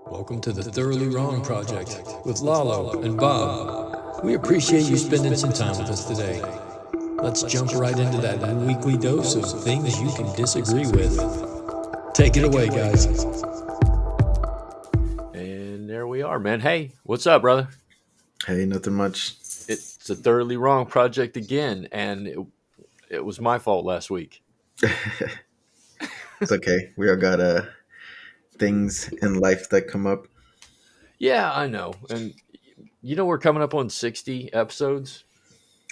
Welcome to the Thoroughly Wrong Project with Lalo and Bob. We appreciate you spending some time with us today. Let's jump right into that weekly dose of things you can disagree with. Take it away, guys. And there we are, man. Hey, what's up, brother? Hey, nothing much. It's a Thoroughly Wrong Project again, and it was my fault last week. It's okay. We all got things in life that come up. Yeah, I know. And we're coming up on 60 episodes.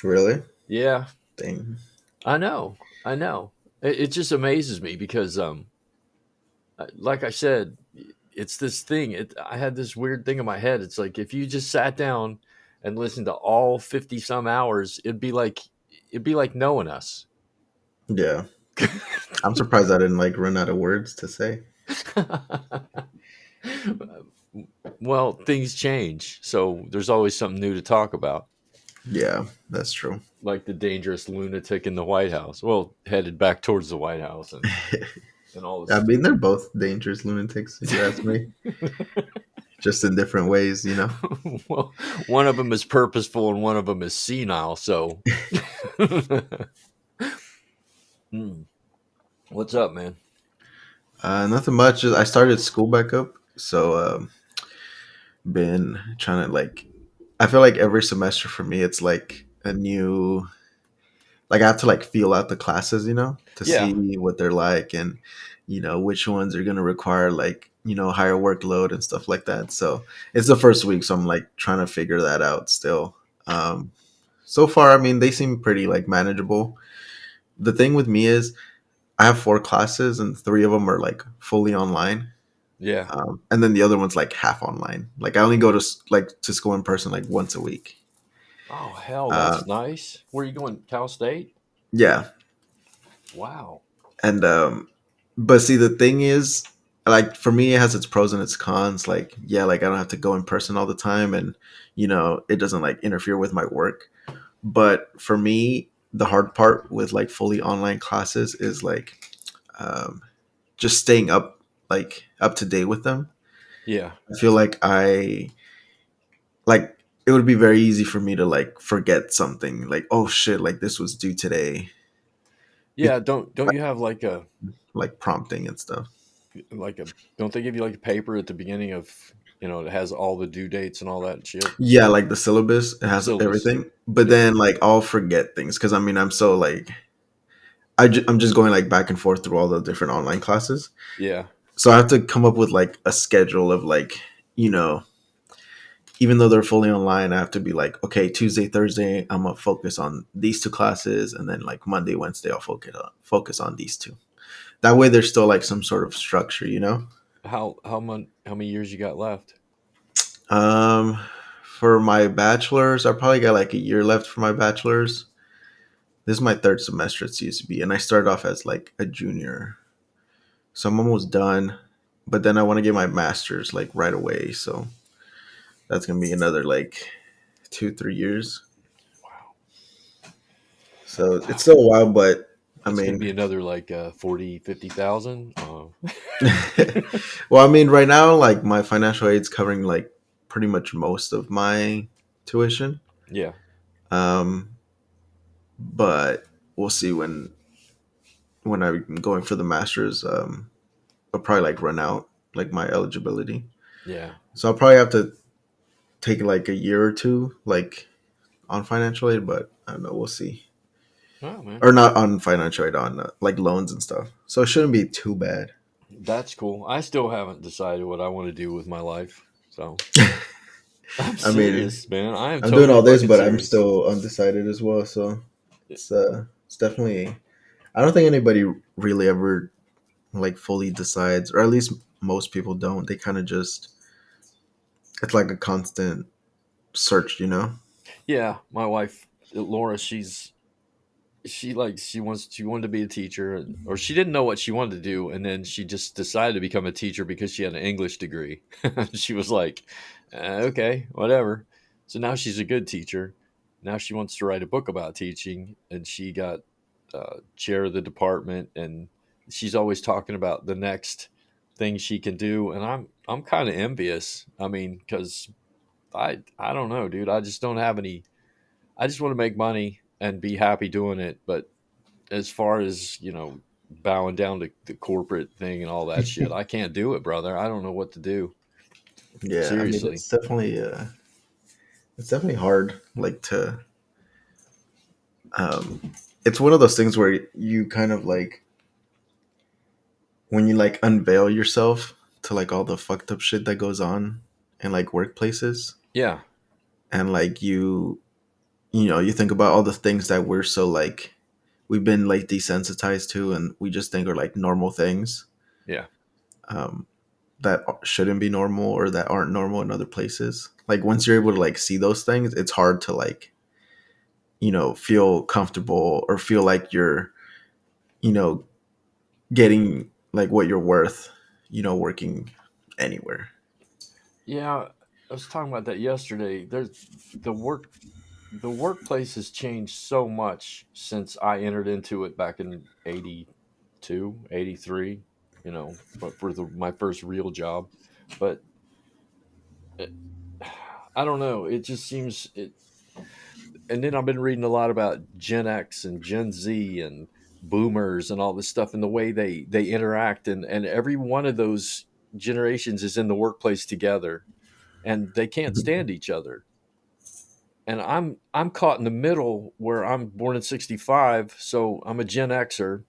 Really? Yeah, Dang. I know. I know. It just amazes me because like I said, it's this thing. I had this weird thing in my head. It's like if you just sat down and listened to all 50 some hours, it'd be like knowing us. Yeah. I'm surprised I didn't like run out of words to say. Well, things change, so there's always something new to talk about, Yeah, that's true. like the dangerous lunatic in the White House. Well, headed back towards the White House and all I this. mean, they're both dangerous lunatics, if you ask me. Just in different ways. Well, one of them is purposeful and one of them is senile. So, Hmm. What's up, man? Nothing much. I started school back up, so been trying to like. I feel like every semester for me, it's like a new. Like I have to like feel out the classes, to Yeah, see what they're like and which ones are gonna require like higher workload and stuff like that. So it's the first week, so I'm like trying to figure that out still. Um, so far, I mean, they seem pretty like manageable. The thing with me is I have 4 classes and 3 of them are like fully online, yeah. and then the other one's like half online. Like I only go to to school in person like once a week. Oh, hell, Uh, that's nice. Where are you going? Cal State? yeah, Wow. and but see, the thing is, like for me, it has its pros and its cons. Like, yeah, like I don't have to go in person all the time, and it doesn't like interfere with my work. But for me, the hard part with like fully online classes is like um, just staying up to date with them. Yeah. I feel like like it would be very easy for me to like forget something. Like, oh shit, like this was due today. Be- Yeah. Don't you have like prompting and stuff. like a don't they give you like a paper at the beginning of it has all the due dates and all that shit? Yeah, like the syllabus, it has Syllabus. everything. But Yeah. then like I'll forget things because I mean I'm so like I'm just going like back and forth through all the different online classes. Yeah. So I have to come up with like a schedule of like you know even though they're fully online, I have to be like, okay, Tuesday, Thursday, I'm gonna focus on these 2 classes, and then like Monday, Wednesday, I'll focus on these two. That way, there's still like some sort of structure. How many years you got left? Um, for my bachelor's, I probably got like a year left for my bachelor's. This is my third semester at CSB, and I started off as like a junior, so I'm almost done. But then I want to get my master's like right away, so that's gonna be another like 2, 3 years. Wow. So it's still a while, but I That's going to mean, be another like 40, 50,000. well, I mean, right now, like my financial aid's covering like pretty much most of my tuition. Yeah. Um, but we'll see when I'm going for the masters. I'll probably like run out like my eligibility, Yeah. so I'll probably have to take like a year or two like on financial aid. But I don't know. We'll see. Oh, man. Or not on financial aid, on like loans and stuff. So it shouldn't be too bad. That's cool. I still haven't decided what I want to do with my life. So I'm I mean, serious, man. I am I'm doing totally all this, fucking but I'm serious. still undecided as well. So it's definitely. I don't think anybody really ever like fully decides, or at least most people don't. They kind of just it's like a constant search. Yeah. My wife, Laura, she wanted to be a teacher, or she didn't know what she wanted to do, and then she just decided to become a teacher because she had an English degree. She was like, okay, whatever. So now she's a good teacher. Now she wants to write a book about teaching, and she got chair of the department, and she's always talking about the next things she can do, and I'm kind of envious. I mean, because I don't know, dude. I just don't have any. I just want to make money and be happy doing it. But as far as bowing down to the corporate thing and all that shit, I can't do it, brother. I don't know what to do. Yeah, I mean Seriously. it's definitely hard like to it's one of those things where you kind of like when you like unveil yourself to like all the fucked up shit that goes on in like workplaces, Yeah. and like you think about all the things that we're so like we've been like desensitized to and we just think are like normal things, Yeah. um, that shouldn't be normal or that aren't normal in other places. Like once you're able to like see those things, it's hard to like feel comfortable or feel like you're you know getting like what you're worth, working anywhere. Yeah. I was talking about that yesterday. There's the work the workplace has changed so much since I entered into it back in 82, 83. But for my first real job. But it, I don't know. It just seems it. And then I've been reading a lot about Gen X and Gen Z and Boomers and all this stuff and the way they interact, and every one of those generations is in the workplace together, and they can't stand each other. And I'm caught in the middle where I'm born in 65, so I'm a Gen Xer.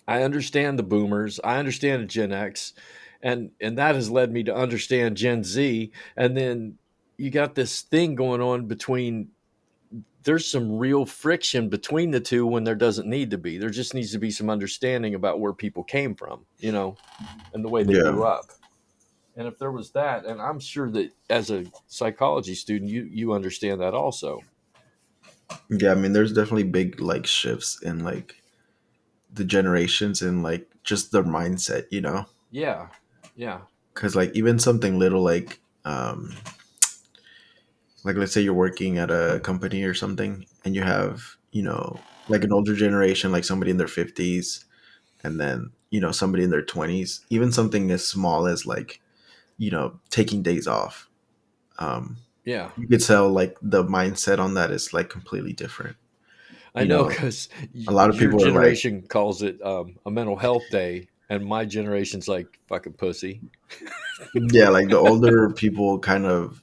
I understand the boomers, I understand the Gen X, and that has led me to understand Gen Z. And then you got this thing going on between there's some real friction between the two when there doesn't need to be. There just needs to be some understanding about where people came from, and the way they Yeah, grew up. And if there was that, and I'm sure that as a psychology student, you understand that also. yeah, I mean there's definitely big like shifts in like the generations and like just their mindset, Yeah. Yeah. because like even something little like let's say you're working at a company or something and you have like an older generation, like somebody in their 50s, and then somebody in their 20s, even something as small as like taking days off, um Yeah. you could tell like the mindset on that is like completely different. I you know, know because a lot of your people are like, generation calls it a mental health day, and my generation's like fucking pussy. yeah, like the older people kind of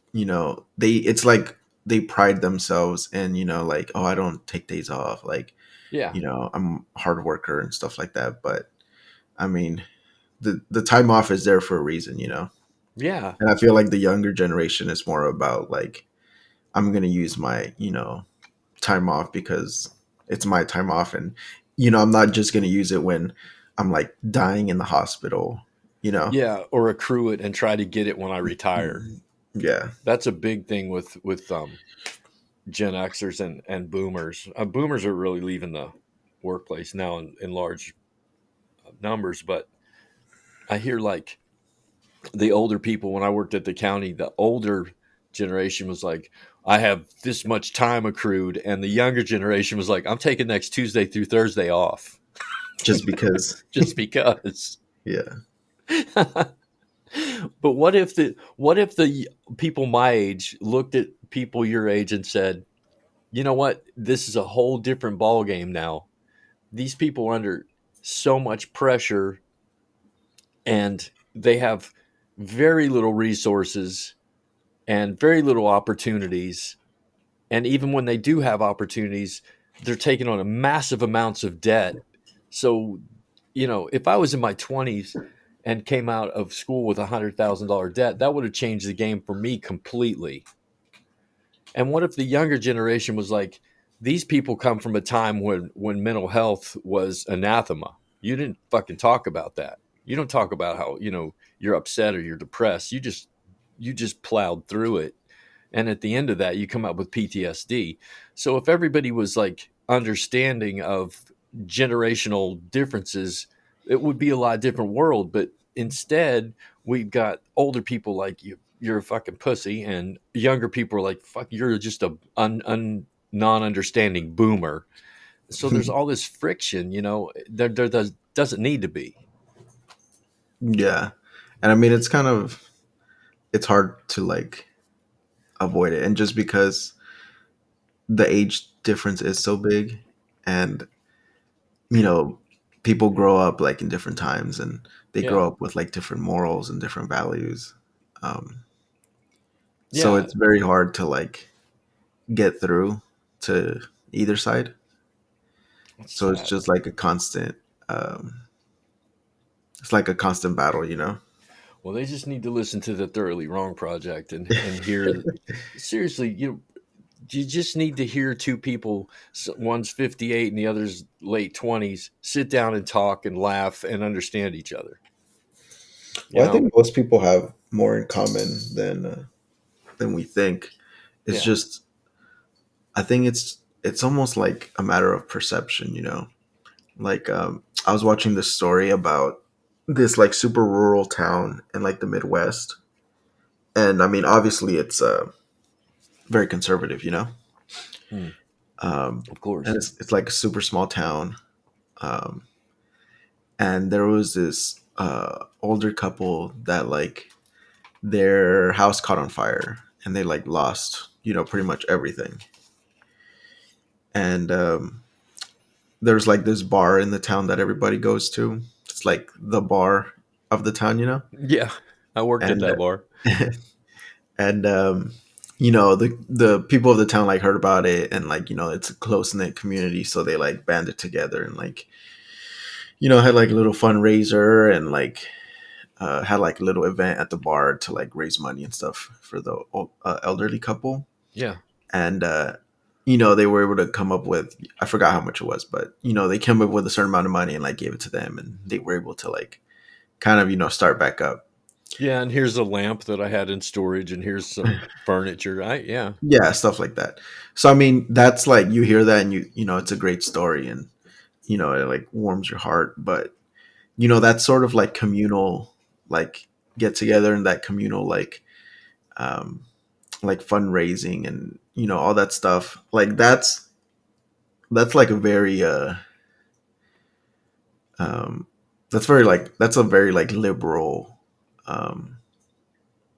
they it's like they pride themselves in like, oh, I don't take days off, like Yeah. I'm a hard worker and stuff like that. But I mean, the time off is there for a reason, Yeah. and I feel like the younger generation is more about like, I'm gonna use my time off because it's my time off, and I'm not just gonna use it when I'm like dying in the hospital, you know Yeah. Or accrue it and try to get it when I retire. yeah. That's a big thing with Gen Xers and Boomers. Boomers are really leaving the workplace now in large numbers, but I hear like the older people when I worked at the county, the older generation was like, I have this much time accrued, and the younger generation was like, I'm taking next Tuesday through Thursday off Just because. just because. Yeah. But what if the people my age looked at people your age and said, you know what, this is a whole different ball game now. These people are under so much pressure, and they have very little resources and very little opportunities. And even when they do have opportunities, they're taking on a massive amounts of debt. So, if I was in my 20s and came out of school with $100,000 debt, that would have changed the game for me completely. And what if the younger generation was like, these people come from a time when mental health was anathema. You didn't fucking talk about that. You don't talk about how, you're upset or you're depressed. You just plowed through it, and at the end of that you come up with PTSD. So if everybody was like understanding of generational differences, it would be a lot different world. But instead, we've got older people like you're a fucking pussy, and younger people are like, fuck, you're just a non-understanding boomer. So there's all this friction, there doesn't need to be. Yeah, and I mean it's kind of it's hard to like avoid it, and just because the age difference is so big, and you know people grow up like in different times, and they Yeah. grow up with like different morals and different values. Um, so Yeah. it's very hard to like get through to either side. That's So it's sad. just like a constant. Um, it's like a constant battle, you know. Well, they just need to listen to the Thoroughly Wrong Project and hear. Seriously, you just need to hear two people. One's 58 and the other's late 20s. Sit down and talk and laugh and understand each other. You Well, I know? think most people have more in common than we think. It's Yeah. just I think it's almost like a matter of perception, you know. Like I was watching this story about this like super rural town in like the Midwest, and I mean obviously it's very conservative, you know. Hmm. Um, Of and course. it's like a super small town, and there was this older couple that like their house caught on fire, and they like lost pretty much everything. And there's like this bar in the town that everybody goes to. It's like the bar of the town, you know. Yeah. I worked at And that bar. and the people of the town like heard about it, and like it's a close knit community, so they like banded together and like had like a little fundraiser, and like had like a little event at the bar to like raise money and stuff for the elderly couple. Yeah. And they were able to come up with, I forgot how much it was, but they came up with a certain amount of money and like gave it to them, and they were able to like kind of start back up. Yeah. And here's a lamp that I had in storage, and here's some furniture. Yeah. Yeah, stuff like that. So I mean, that's like you hear that, and it's a great story, and it like warms your heart. But that's sort of like communal, like get together, and that communal um like fundraising, and all that stuff. Like that's like a very um that's a very like liberal um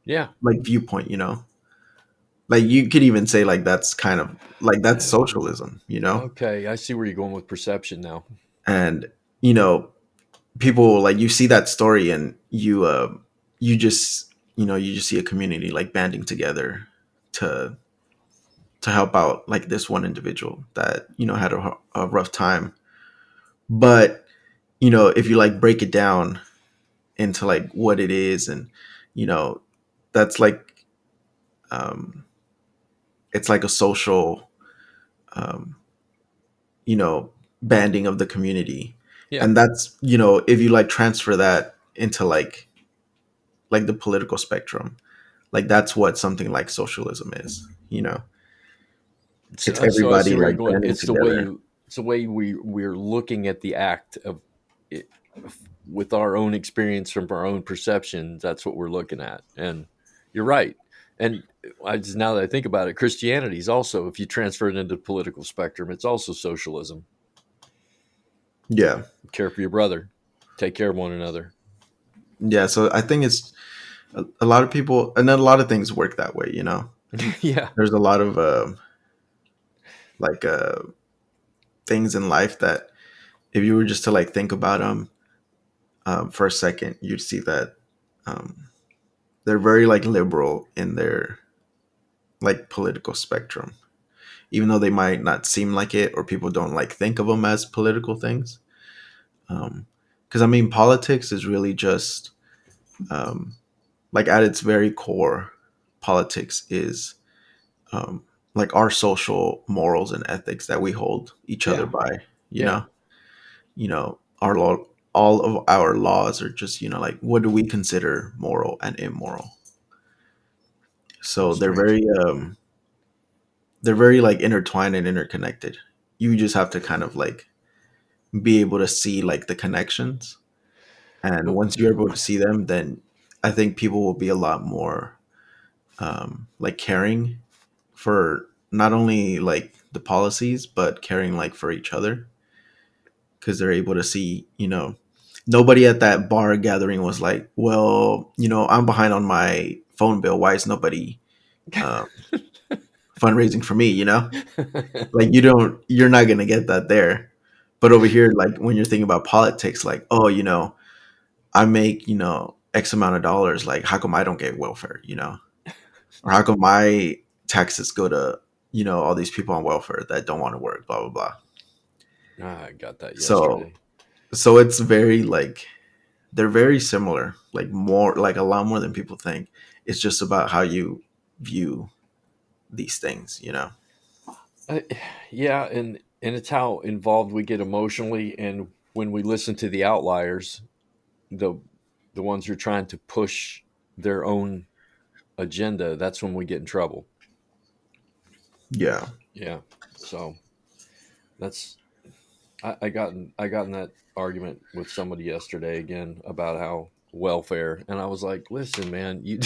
Yeah. like viewpoint, like you could even say like that's kind of like that's socialism, Okay. I see where you're going with perception now. and you know people like you see that story, and you just you just see a community like banding together to help out like this one individual that had a rough time. But if you like break it down into like what it is, and you know that's like um it's like a social um you know banding of the community. Yeah. And that's if you like transfer that into like the political spectrum, like that's what something like socialism is. It's So I see everybody where you're like going. banding together. It's the way we're looking at the act of it with our own experience from our own perception. That's what we're looking at, and you're right. And now that I think about it, Christianity is also, if you transfer it into the political spectrum, it's also socialism. Yeah, Care for your brother, take care of one another. yeah. So I think it's a lot of people, and then a lot of things work that way. Yeah, There's a lot of like things in life that if you were just to like think about them for a second, you'd see that um, they're very like liberal in their like political spectrum, even though they might not seem like it, or people don't like think of them as political things. Because I mean, politics is really just um, like at its very core, politics is um, like our social morals and ethics that we hold each other yeah, by. You yeah. know, our law, all of our laws are just like what do we consider moral and immoral. How So strange. they're very like intertwined and interconnected. You just have to kind of like be able to see like the connections, and Well, once you're able to see them, then I think people will be a lot more like caring for not only like the policies, but caring like for each other, because they're able to see nobody at that bar gathering was like, well, I'm behind on my phone bill. Why is nobody uh, fundraising for me? Like you're not gonna get that there. But over here, like when you're thinking about politics, like, oh, I make, X amount of dollars. Like, how come I don't get welfare? Or how come my taxes go to, all these people on welfare that don't want to work, blah, blah, blah. I got that So, yesterday. so it's very like, they're very similar, like more, like a lot more than people think. It's just about how you view these things. Uh, yeah, and it's how involved we get emotionally, and when we listen to the outliers, the the ones who are trying to push their own agenda, that's when we get in trouble. Yeah. Yeah. So that's I got in that argument with somebody yesterday again about how welfare, and I was like, listen, man, you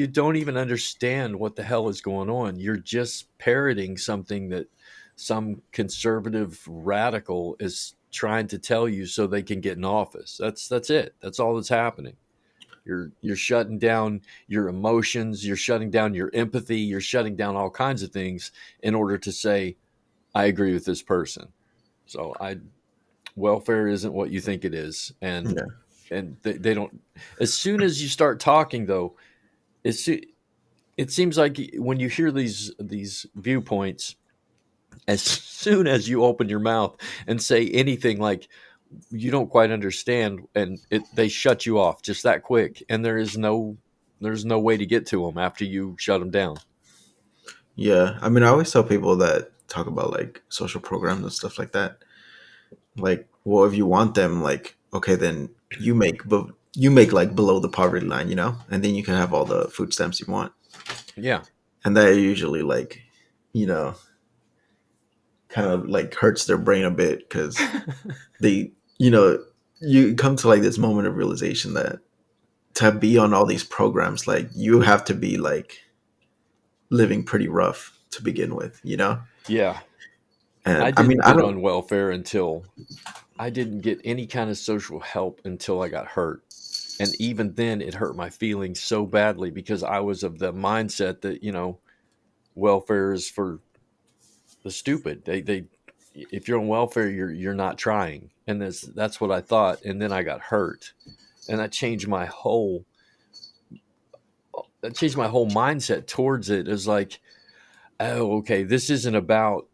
don't even understand what the hell is going on. You're just parroting something that some conservative radical is trying to tell you so they can get in office. That's it. That's all that's happening. You're shutting down your emotions, you're shutting down your empathy, you're shutting down all kinds of things in order to say I agree with this person. So I welfare isn't what you think it is, Yeah. and they don't. As soon as you start talking, though, it's it seems like when you hear these viewpoints, as soon as you open your mouth and say anything like you don't quite understand, and they shut you off just that quick, and there's no way to get to them after you shut them down. Yeah. I mean, I always tell people that talk about like social programs and stuff like that. Like, well, if you want them, like, okay, then but you make like below the poverty line, and then you can have all the food stamps you want. Yeah, And that usually like, you know, kind of like hurts their brain a bit because they, you come to like this moment of realization that to be on all these programs, like you have to be like living pretty rough to begin with. yeah. I And I mean, didn't I get don't, on welfare until I didn't get any kind of social help until I got hurt. And even then, it hurt my feelings so badly because I was of the mindset that, welfare is for the stupid. If you're on welfare, you're not trying. And that's what I thought. And then I got hurt. And that changed my whole mindset towards it. It was like, oh, okay, this isn't about,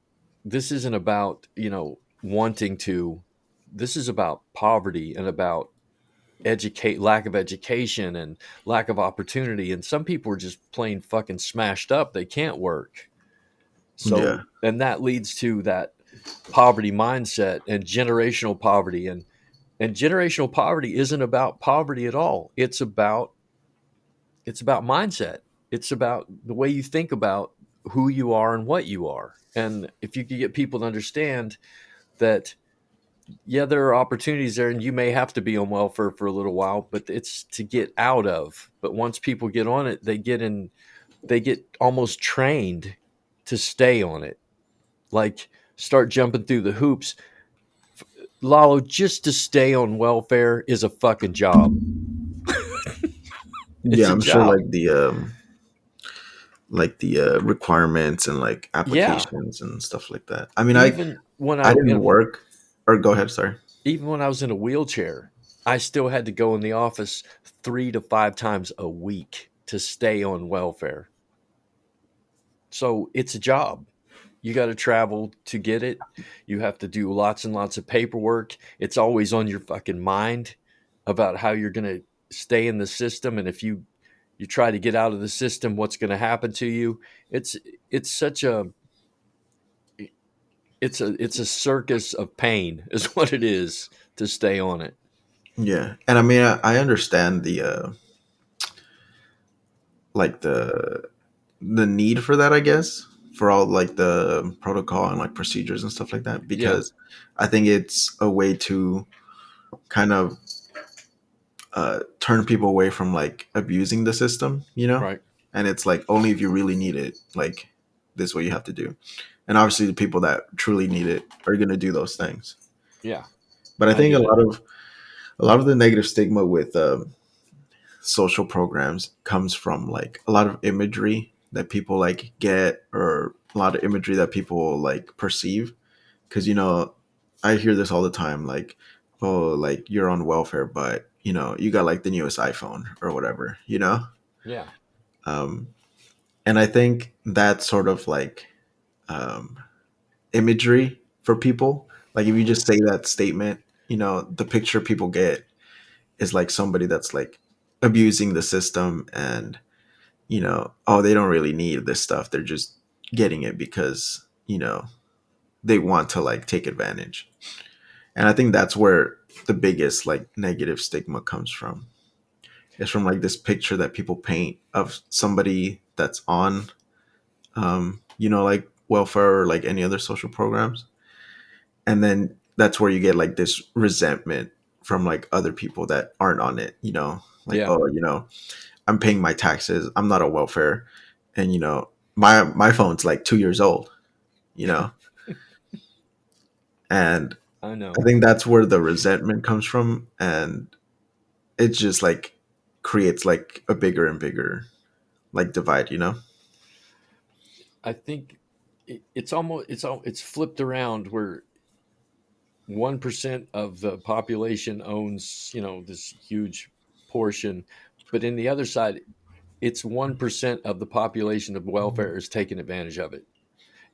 wanting to, this is about poverty and about lack of education and lack of opportunity, and some people are just plain fucking smashed up, they can't work. yeah, So, and that leads to that poverty mindset and generational poverty, and generational poverty isn't about poverty at all. It's about mindset. It's about the way you think about who you are and what you are. And if you could get people to understand that, yeah, there are opportunities there, and you may have to be on welfare for a little while, but it's to get out of. But once people get on it, they get almost trained to stay on it. Like, start jumping through the hoops. Lalo, just to stay on welfare is a fucking job. It's yeah. a I'm sure job. like the requirements and like Yeah. applications and stuff like that. I mean, I Even when I didn't work. Or go ahead. Sorry. even when I was in a wheelchair, I still had to go in the office 3 to 5 times a week to stay on welfare. So it's a job. You got to travel to get it. You have to do lots and lots of paperwork. It's always on your fucking mind about how you're going to stay in the system, and if you try to get out of the system, what's going to happen to you. It's such a it's a circus of pain is what it is to stay on it. Yeah, and I mean, I understand like the need for that, I guess, for all like the protocol and like procedures and stuff like that, Yeah, because I think it's a way to kind of turn people away from like abusing the system. right. And it's like only if you really need it, like this is what you have to do. And obviously, the people that truly need it are going to do those things. Yeah, But I I think a get it. lot of a lot of the negative stigma with social programs comes from like a lot of imagery that people like get, or a lot of imagery that people like perceive. Because I hear this all the time, like, oh, like you're on welfare, but you got like the newest iPhone or whatever. Yeah. um and I think that sort of like um imagery for people, like if you just say that statement, the picture people get is like somebody that's like abusing the system, and oh, they don't really need this stuff, they're just getting it because they want to like take advantage. And I think that's where the biggest like negative stigma comes from. It's from like this picture that people paint of somebody that's on like welfare or like any other social programs. And then that's where you get like this resentment from like other people that aren't on it, like, Yeah. oh, I'm paying my taxes, I'm not on welfare, and my phone's like 2 years old, you know and I I know. think that's where the resentment comes from, and it just like creates like a bigger and bigger like divide. I think it's almost it's flipped around where 1% of the population owns, this huge portion, but in the other side, it's 1% of the population of welfare is taking advantage of it.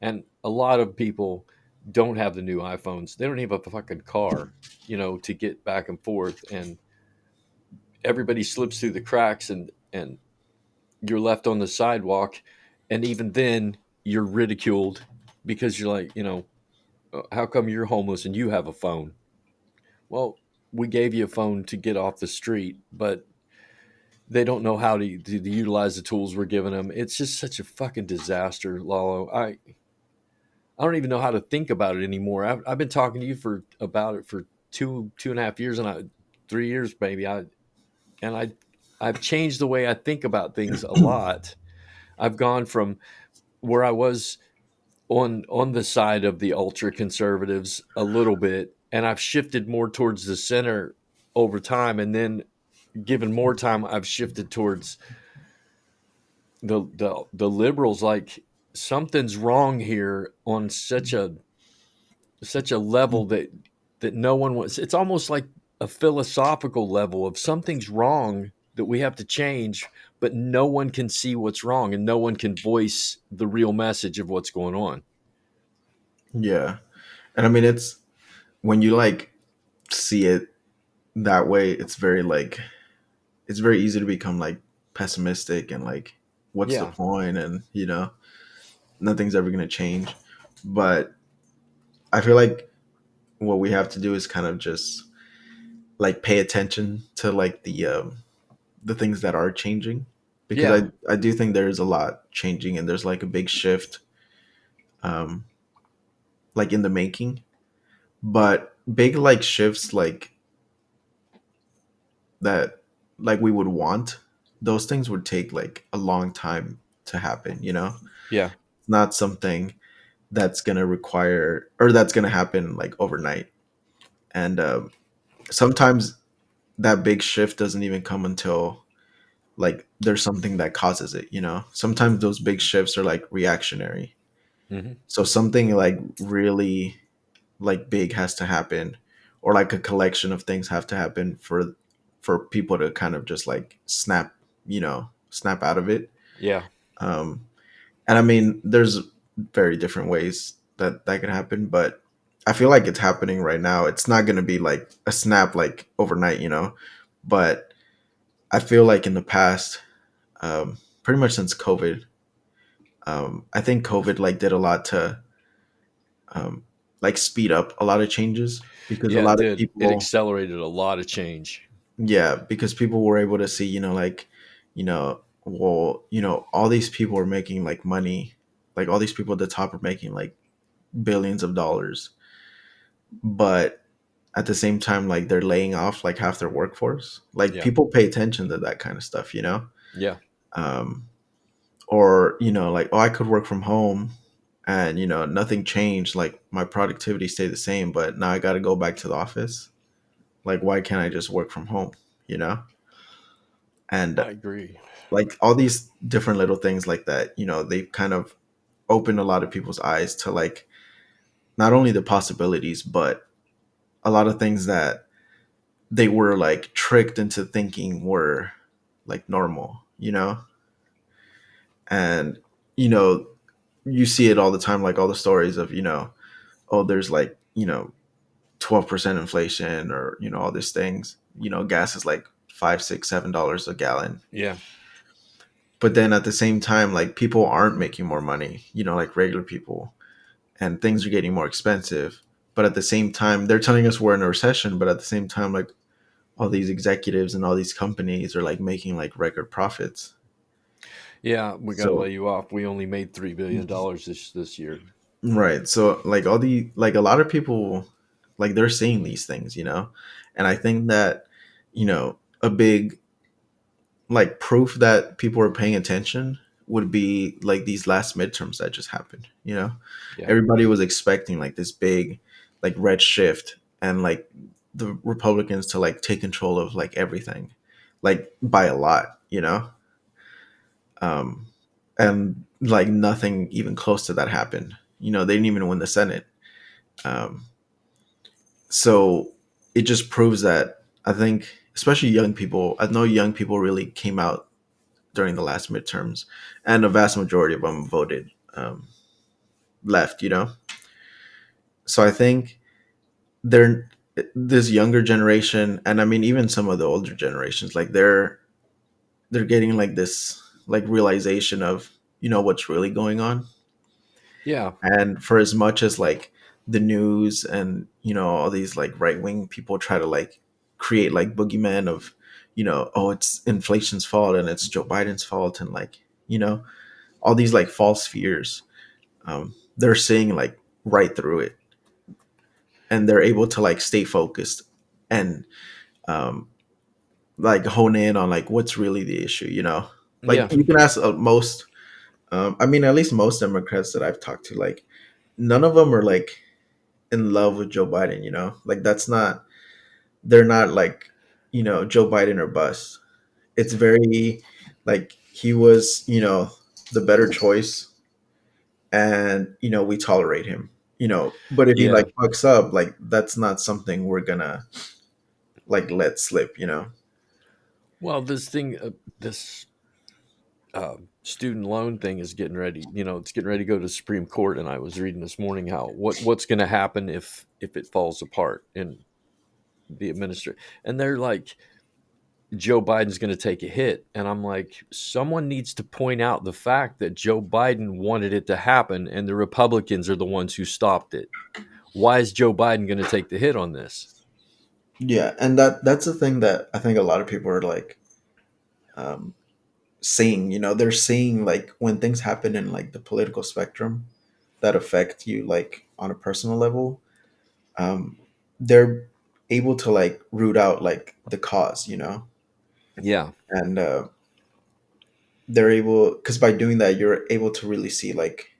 And a lot of people don't have the new iPhones. They don't even have a fucking car, to get back and forth. And everybody slips through the cracks, and you're left on the sidewalk. And even then, you're ridiculed because you're like, how come you're homeless and you have a phone? Well, we gave you a phone to get off the street, but they don't know how to utilize the tools we're giving them. It's just such a fucking disaster, Lalo. I don't even know how to think about it anymore. I've been talking to you for about it for 2.5 years, and 3 years maybe. And I've changed the way I think about things a lot. I've gone from where I was on the side of the ultra conservatives a little bit, and I've shifted more towards the center over time, and then given more time, I've shifted towards the liberals. Like, something's wrong here on such a level that no one wants. It's almost like a philosophical level of something's wrong that we have to change, but no one can see what's wrong and no one can voice the real message of what's going on. Yeah. And I mean, it's when you like see it that way, it's very easy to become like pessimistic and like, what's the Yeah. point? And nothing's ever going to change. But I feel like what we have to do is kind of just like pay attention to like the things that are changing, because Yeah. I do think there is a lot changing, and there's like a big shift um like in the making. But big like shifts like that, like we would want, those things would take like a long time to happen. Yeah. It's not something that's going to require, or that's going to happen like overnight. And sometimes that big shift doesn't even come until like there's something that causes it. Sometimes those big shifts are like reactionary. Hmm. So something like really like big has to happen, or like a collection of things have to happen for people to kind of just like snap out of it. Yeah. um and I mean, there's very different ways that that could happen, but I feel like it's happening right now. It's not going to be like a snap like overnight. But I feel like in the past, pretty much since COVID, I think COVID like did a lot to um, like speed up a lot of changes, because a Yeah, it lot of did. It people, accelerated a lot of change. yeah, because people were able to see, like, well, all these people are making like money, like all these people at the top are making like billions of dollars, but at the same time, like they're laying off like half their workforce. Like Yeah. people pay attention to that kind of stuff. Yeah. Um, or like, oh, I could work from home, and nothing changed, like my productivity stayed the same, but now I got to go back to the office. Like, why can't I just work from home? You know, and I agree. like all these different little things like that. They've kind of opened a lot of people's eyes to like not only the possibilities, but a lot of things that they were like tricked into thinking were like normal. And you know you see it all the time, like all the stories of oh, there's like 12% inflation, or all these things. Gas is like $5, $6, $7 a gallon. Yeah. But then at the same time, like people aren't making more money, like regular people, and things are getting more expensive. But at the same time, they're telling us we're in a recession, but at the same time, like all these executives and all these companies are like making like record profits. Yeah, we got to So lay you off. We only made $3 billion this year. right. So like all the like a lot of people, like they're seeing these things, and I think that a big like proof that people are paying attention would be like these last midterms that just happened. Yeah. Everybody was expecting like this big like red shift, and like the Republicans to like take control of like everything, like by a lot. um and like nothing even close to that happened. They didn't even win the Senate. um so it just proves that, I think, especially young people, I know young people really came out during the last midterms, and a vast majority of them voted left. So I think they're this younger generation, and I mean even some of the older generations, like they're getting like this like realization of what's really going on. Yeah. And for as much as like the news and all these like right wing people try to like create like boogeyman of oh, it's inflation's fault and it's Joe Biden's fault, and like all these like false fears, they're seeing like right through it, and they're able to like stay focused and um like hone in on like what's really the issue. Yeah. Like you can ask most I mean at least most Democrats that I've talked to, like none of them are like in love with Joe Biden. Like that's not, they're not like Joe Biden or bust. It's very like he was the better choice, and we tolerate him. But if he Yeah. like fucks up, like that's not something we're gonna like let slip. Well, this student loan thing is getting ready. It's getting ready to go to the Supreme Court, and I was reading this morning how what's going to happen if it falls apart in the administration, and they're like, Joe Biden's going to take a hit, and I'm like, someone needs to point out the fact that Joe Biden wanted it to happen, and the Republicans are the ones who stopped it. Why is Joe Biden going to take the hit on this? Yeah, and that's the thing that I think a lot of people are like um seeing. They're seeing like when things happen in like the political spectrum that affect you like on a personal level, um they're able to like root out like the cause. Yeah. And they're able, because by doing that you're able to really see like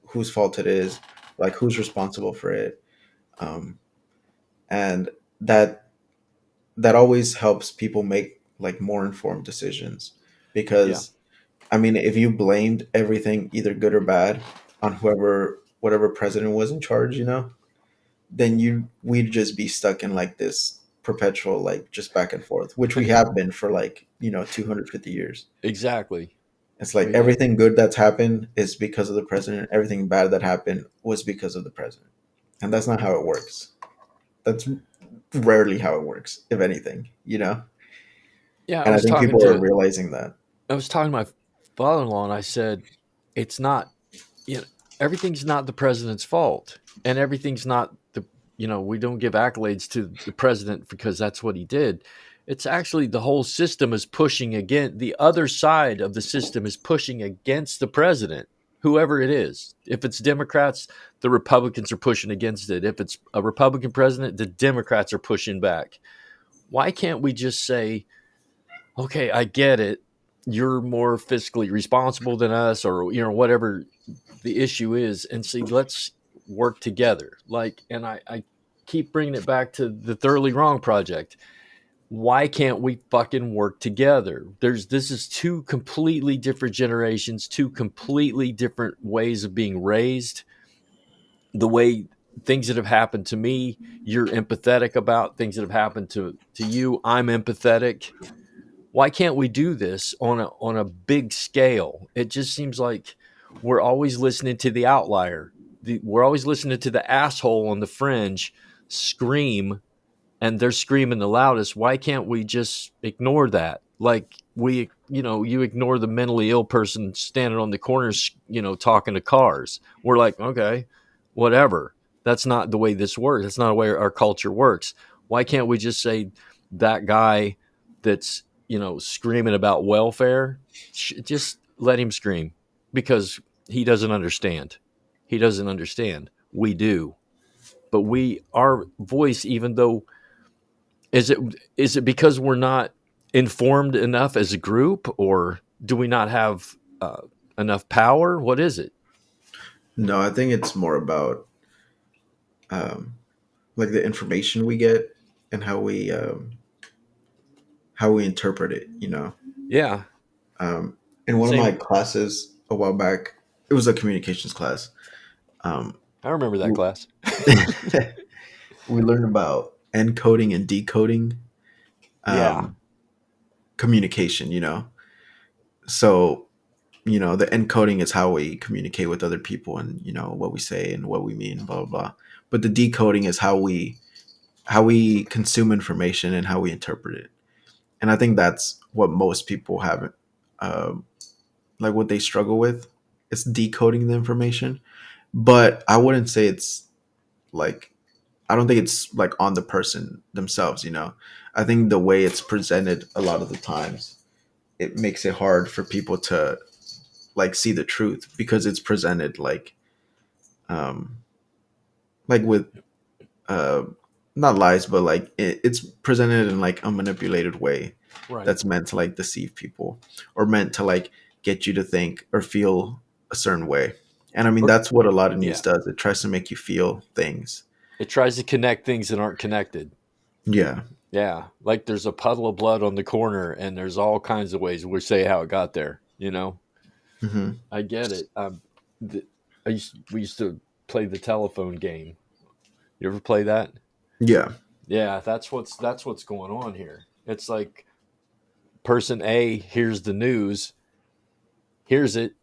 whose fault it is, like who's responsible for it. um and that that always helps people make like more informed decisions, Yeah. because I mean if you blamed everything, either good or bad, on whatever president was in charge, then we'd just be stuck in like this perpetual like just back and forth, which we have been for like 250 years. Exactly. It's like We everything good that's happened is because of the president, everything bad that happened was because of the president. And that's not how it works. That's rarely how it works, if anything. Yeah, And I think people are realizing that. I was talking to my father-in-law, and I said, it's not, you know, everything's not the president's fault, and everything's not we don't give accolades to the president because that's what he did. It's actually the whole system is pushing against, the other side of the system is pushing against the president, whoever it is. If it's Democrats, the Republicans are pushing against it. If it's a Republican president, the Democrats are pushing back. Why can't we just say, okay, I get it. You're more fiscally responsible than us, or whatever the issue is, and see, let's work together. Like, and I keep bringing it back to the Thoroughly Wrong Project. Why can't we fucking work together? This is two completely different generations, two completely different ways of being raised. The way things that have happened to me, you're empathetic about things that have happened to you. I'm empathetic. Why can't we do this on a big scale? It just seems like we're always listening to the outlier. We're always listening to the asshole on the fringe scream, and they're screaming the loudest. Why can't we just ignore that? Like you ignore the mentally ill person standing on the corners, talking to cars. We're like, okay, whatever. That's not the way this works. That's not the way our culture works. Why can't we just say that guy that's, screaming about welfare, just let him scream because he doesn't understand. He doesn't understand. We do. But our voice, even though is it because we're not informed enough as a group, or do we not have enough power? What is it? No, I think it's more about um, like the information we get and how we interpret it. Yeah, In one of my same. classes a while back, it was a communications class. Um, I remember that class. we learned about encoding and decoding Yeah, um, communication. So the encoding is how we communicate with other people, and what we say and what we mean, blah blah blah. But the decoding is how we consume information and how we interpret it. And I think that's what most people have, um, like what they struggle with. It's decoding the information, but I wouldn't say it's like I don't think it's like on the person themselves. I think the way it's presented a lot of the times it makes it hard for people to like see the truth because it's presented um like with uh not lies, but like it's presented in like a manipulated way right. that's meant to like deceive people or meant to like get you to think or feel a certain way. And I mean Or- that's what a lot of news yeah, does. It tries to make you feel things. it tries to connect things that aren't connected. Yeah. Yeah, like there's a puddle of blood on the corner, and there's all kinds of ways we say how it got there. Hmm. I get it. The, we used to play the telephone game. You ever play that? Yeah. Yeah, that's what's going on here. It's like person A hears the news, hears it,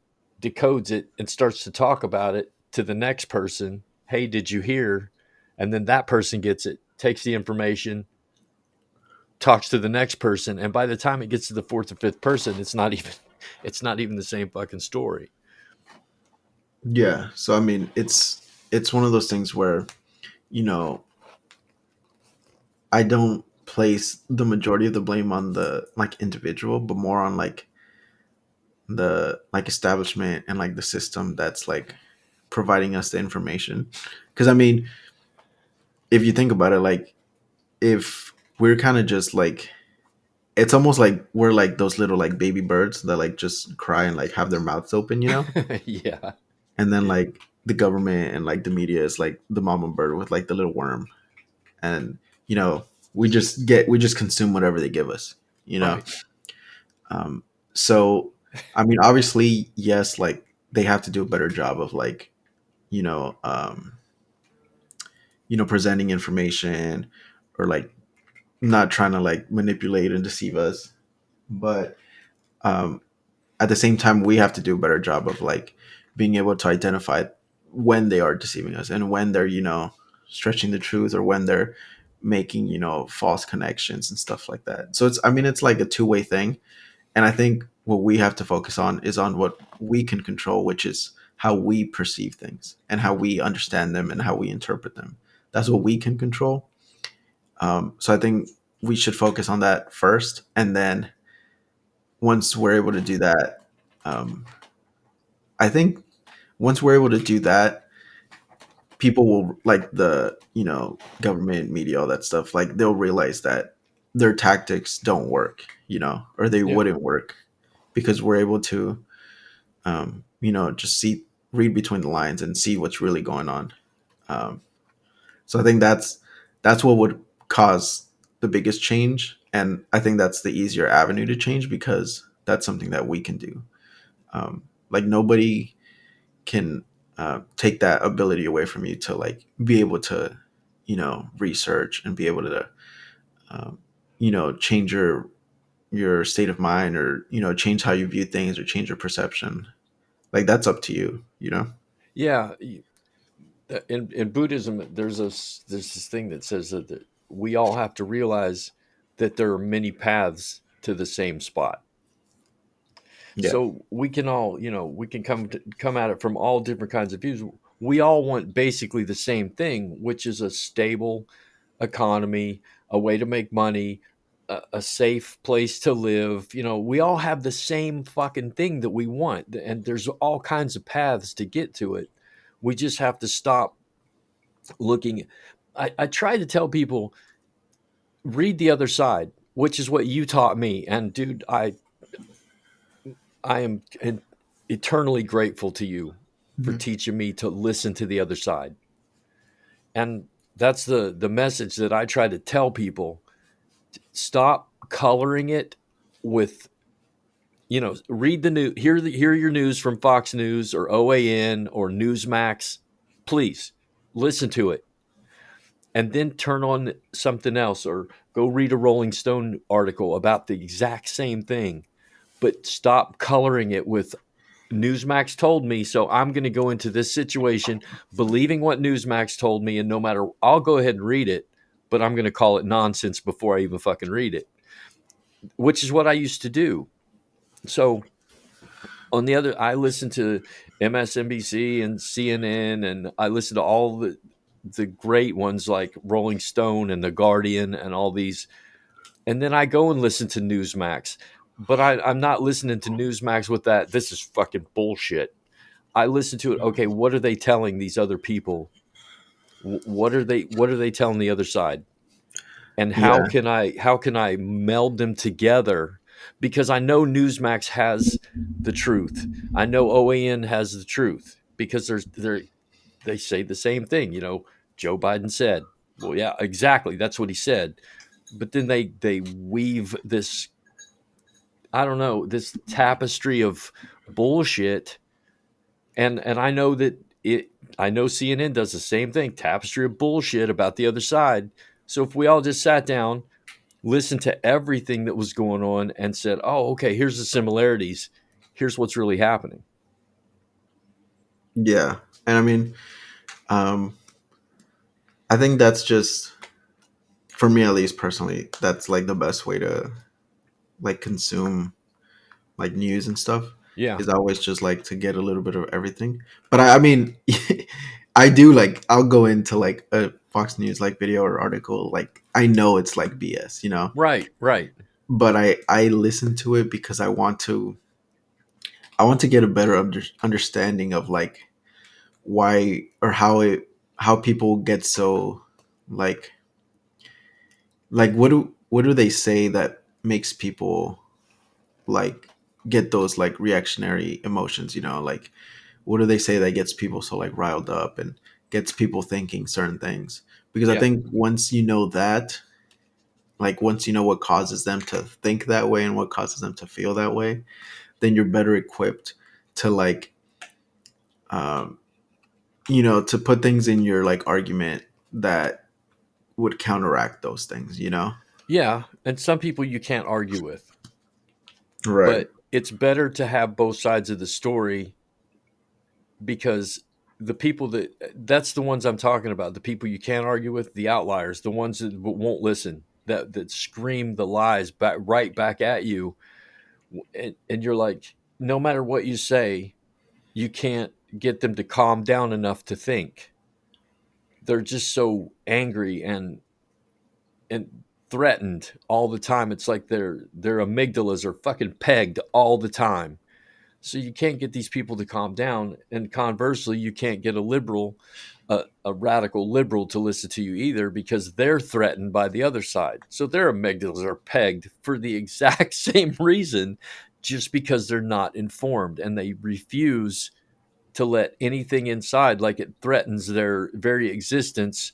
decodes it, and starts to talk about it to the next person. Hey, did you hear? And then that person gets it, takes the information, talks to the next person, and by the time it gets to the fourth or fifth person, it's not even the same fucking story. Yeah. So I mean it's one of those things where you know I don't place the majority of the blame on the like individual, but more on like the like establishment and like the system that's like providing us the information. Because I mean, if you think about it, like if we're kind of just like it's almost like we're like those little like baby birds that like just cry and like have their mouths open. Yeah. And then like the government and like the media is like the mama bird with like the little worm, and we just consume whatever they give us you know Right. um so I mean obviously yes, like they have to do a better job of like you know um presenting information or like not trying to like manipulate and deceive us, but um at the same time we have to do a better job of like being able to identify when they are deceiving us and when they're stretching the truth or when they're making false connections and stuff like that. So it's like a two-way thing. And I think what we have to focus on is on what we can control, which is how we perceive things and how we understand them and how we interpret them. That's what we can control. So I think we should focus on that first, and then once we're able to do that, um, I think once we're able to do that, people will like the government, media, all that stuff. Like they'll realize that their tactics don't work, or they Yeah. wouldn't work because we're able to, just read between the lines and see what's really going on. Um, so I think that's what would cause the biggest change. And I think that's the easier avenue to change because that's something that we can do. Like nobody can take that ability away from you to like be able to, research and be able to, um, change your state of mind, or change how you view things, or change your perception. Like that's up to you. Yeah, in Buddhism, there's this thing that says that we all have to realize that there are many paths to the same spot. Yeah. So we can all, we can come at it from all different kinds of views. We all want basically the same thing, which is a stable economy, a way to make money, a safe place to live. We all have the same fucking thing that we want, and there's all kinds of paths to get to it. We just have to stop looking. I try to tell people, read the other side, which is what you taught me. And dude, I am eternally grateful to you for Mhm. teaching me to listen to the other side. And that's the message that I try to tell people. Stop coloring it with, read the news, hear your news from Fox News or OAN or Newsmax. Please listen to it, and then turn on something else, or go read a Rolling Stone article about the exact same thing, but stop coloring it with Newsmax told me, so I'm going to go into this situation believing what Newsmax told me, and no matter, I'll go ahead and read it, but I'm going to call it nonsense before I even fucking read it, which is what I used to do. So on the other, I listen to MSNBC and CNN, and I listen to all the great ones like Rolling Stone and The Guardian and all these, and then I go and listen to Newsmax. But I'm not listening to Newsmax with that. This is fucking bullshit. I listen to it. Okay, what are they telling these other people? What are they telling the other side? And how Yeah. can I meld them together? Because I know Newsmax has the truth. I know OAN has the truth because they say the same thing. Joe Biden said, well, yeah, exactly. That's what he said. But then they weave this, I don't know, this tapestry of bullshit. And I know that I know CNN does the same thing, tapestry of bullshit about the other side. So if we all just sat down, listened to everything that was going on, and said, "Oh, okay, here's the similarities. Here's what's really happening." Yeah. And I mean, um, I think that's just, for me at least personally, that's like the best way to like consume like news and stuff, Yeah. is always just like to get a little bit of everything. But I mean, I do like, I'll go into like a Fox News like video or article, like I know it's like BS. Right, right. But I listen to it because I want to get a better understanding of like why, or how people get so like what do they say that makes people like get those like reactionary emotions, like what do they say that gets people so like riled up and gets people thinking certain things? Because I Yeah. think once you know that, like once you know what causes them to think that way and what causes them to feel that way, then you're better equipped to like um to put things in your like argument that would counteract those things. Yeah, and some people you can't argue with, Right. but it's better to have both sides of the story, because the people that's the ones I'm talking about, the people you can't argue with, the outliers, the ones that won't listen, that scream the lies back right back at you, and you're like, no matter what you say, you can't get them to calm down enough to think. They're just so angry and threatened all the time. It's like their amygdalas are fucking pegged all the time. So you can't get these people to calm down, and conversely, you can't get a radical liberal to listen to you either, because they're threatened by the other side. So their amygdalas are pegged for the exact same reason, just because they're not informed, and they refuse to let anything inside, like it threatens their very existence,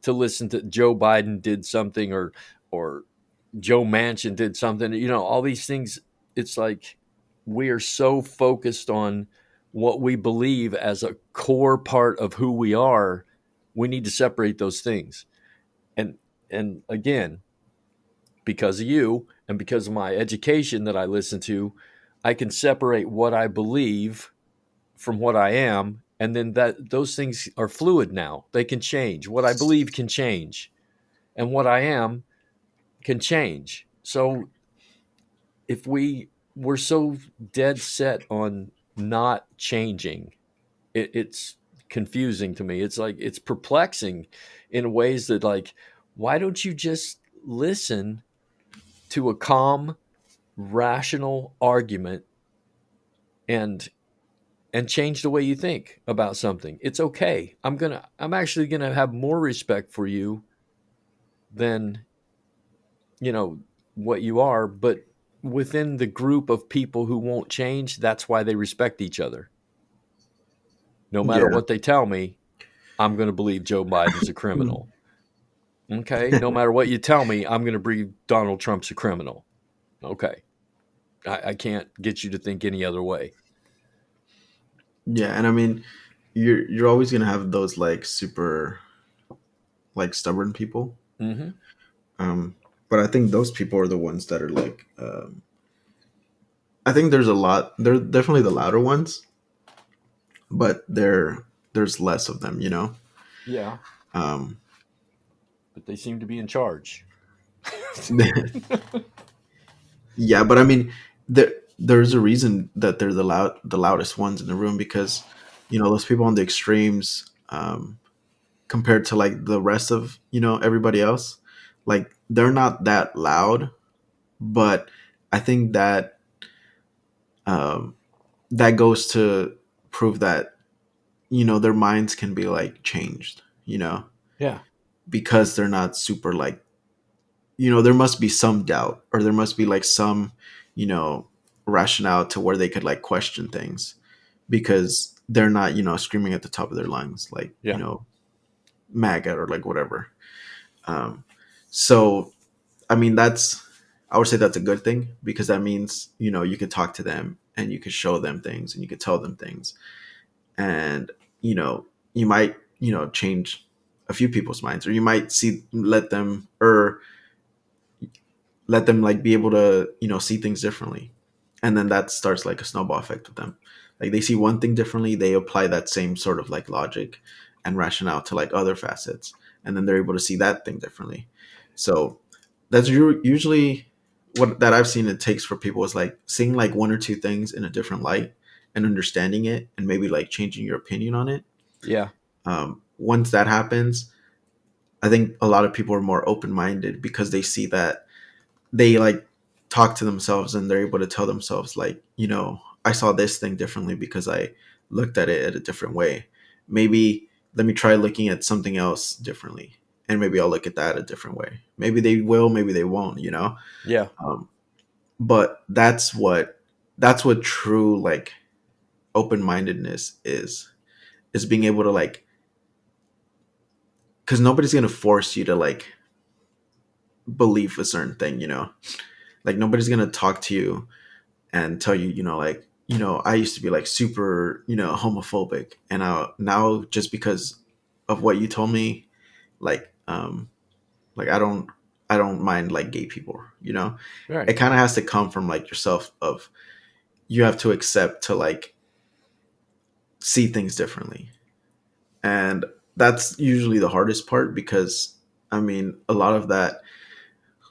to listen to Joe Biden did something, or Joe Manchin did something. All these things. It's like we are so focused on what we believe as a core part of who we are. We need to separate those things. And again, because of you and because of my education that I listen to, I can separate what I believe from what I am, and then that those things are fluid now. They can change. What I believe can change, and what I am can change. So if we're so dead set on not changing, it's confusing to me. It's like it's perplexing in ways that, like, why don't you just listen to a calm, rational argument and change the way you think about something? It's okay. I'm actually gonna have more respect for you than you know what you are, but within the group of people who won't change, that's why they respect each other. No matter Yeah. what they tell me, I'm going to believe Joe Biden's a criminal. Okay. No matter what you tell me, I'm going to believe Donald Trump's a criminal. Okay. I can't get you to think any other way. Yeah, and I mean, you're always gonna have those like super like stubborn people. Mm-hmm. Um, but I think those people are the ones that are like, I think there's a lot. They're definitely the louder ones, but there's less of them. Yeah. Um, But they seem to be in charge. yeah, but I mean, there's a reason that they're the loudest ones in the room because, those people on the extremes, compared to like the rest of everybody else, like they're not that loud, but I think that um, that goes to prove that their minds can be like changed, Yeah. because they're not super like, there must be some doubt or there must be like some you know rationale to where they could like question things because they're not screaming at the top of their lungs like Yeah. maggot or like whatever. So I mean, I would say that's a good thing because that means you could talk to them and you could show them things and you could tell them things, and you know you might change a few people's minds, or you might let them like be able to see things differently, and then that starts like a snowball effect with them. Like they see one thing differently, they apply that same sort of like logic and rationale to like other facets, and then they're able to see that thing differently. So that's usually what that I've seen it takes for people is like seeing like one or two things in a different light and understanding it and maybe like changing your opinion on it. Yeah. Once that happens, I think a lot of people are more open-minded because they see that they like talk to themselves and they're able to tell themselves like, I saw this thing differently because I looked at it at a different way. Maybe let me try looking at something else differently, and maybe I'll look at that a different way. Maybe they will, maybe they won't, Yeah. um, but that's what true like open-mindedness is being able to like, because nobody's gonna force you to like believe a certain thing, like nobody's gonna talk to you and tell you, like, I used to be like super, homophobic, and now just because of what you told me, like, like I don't mind like gay people, Right. it kind of has to come from like yourself of you have to accept to like see things differently, and that's usually the hardest part because I mean a lot of that,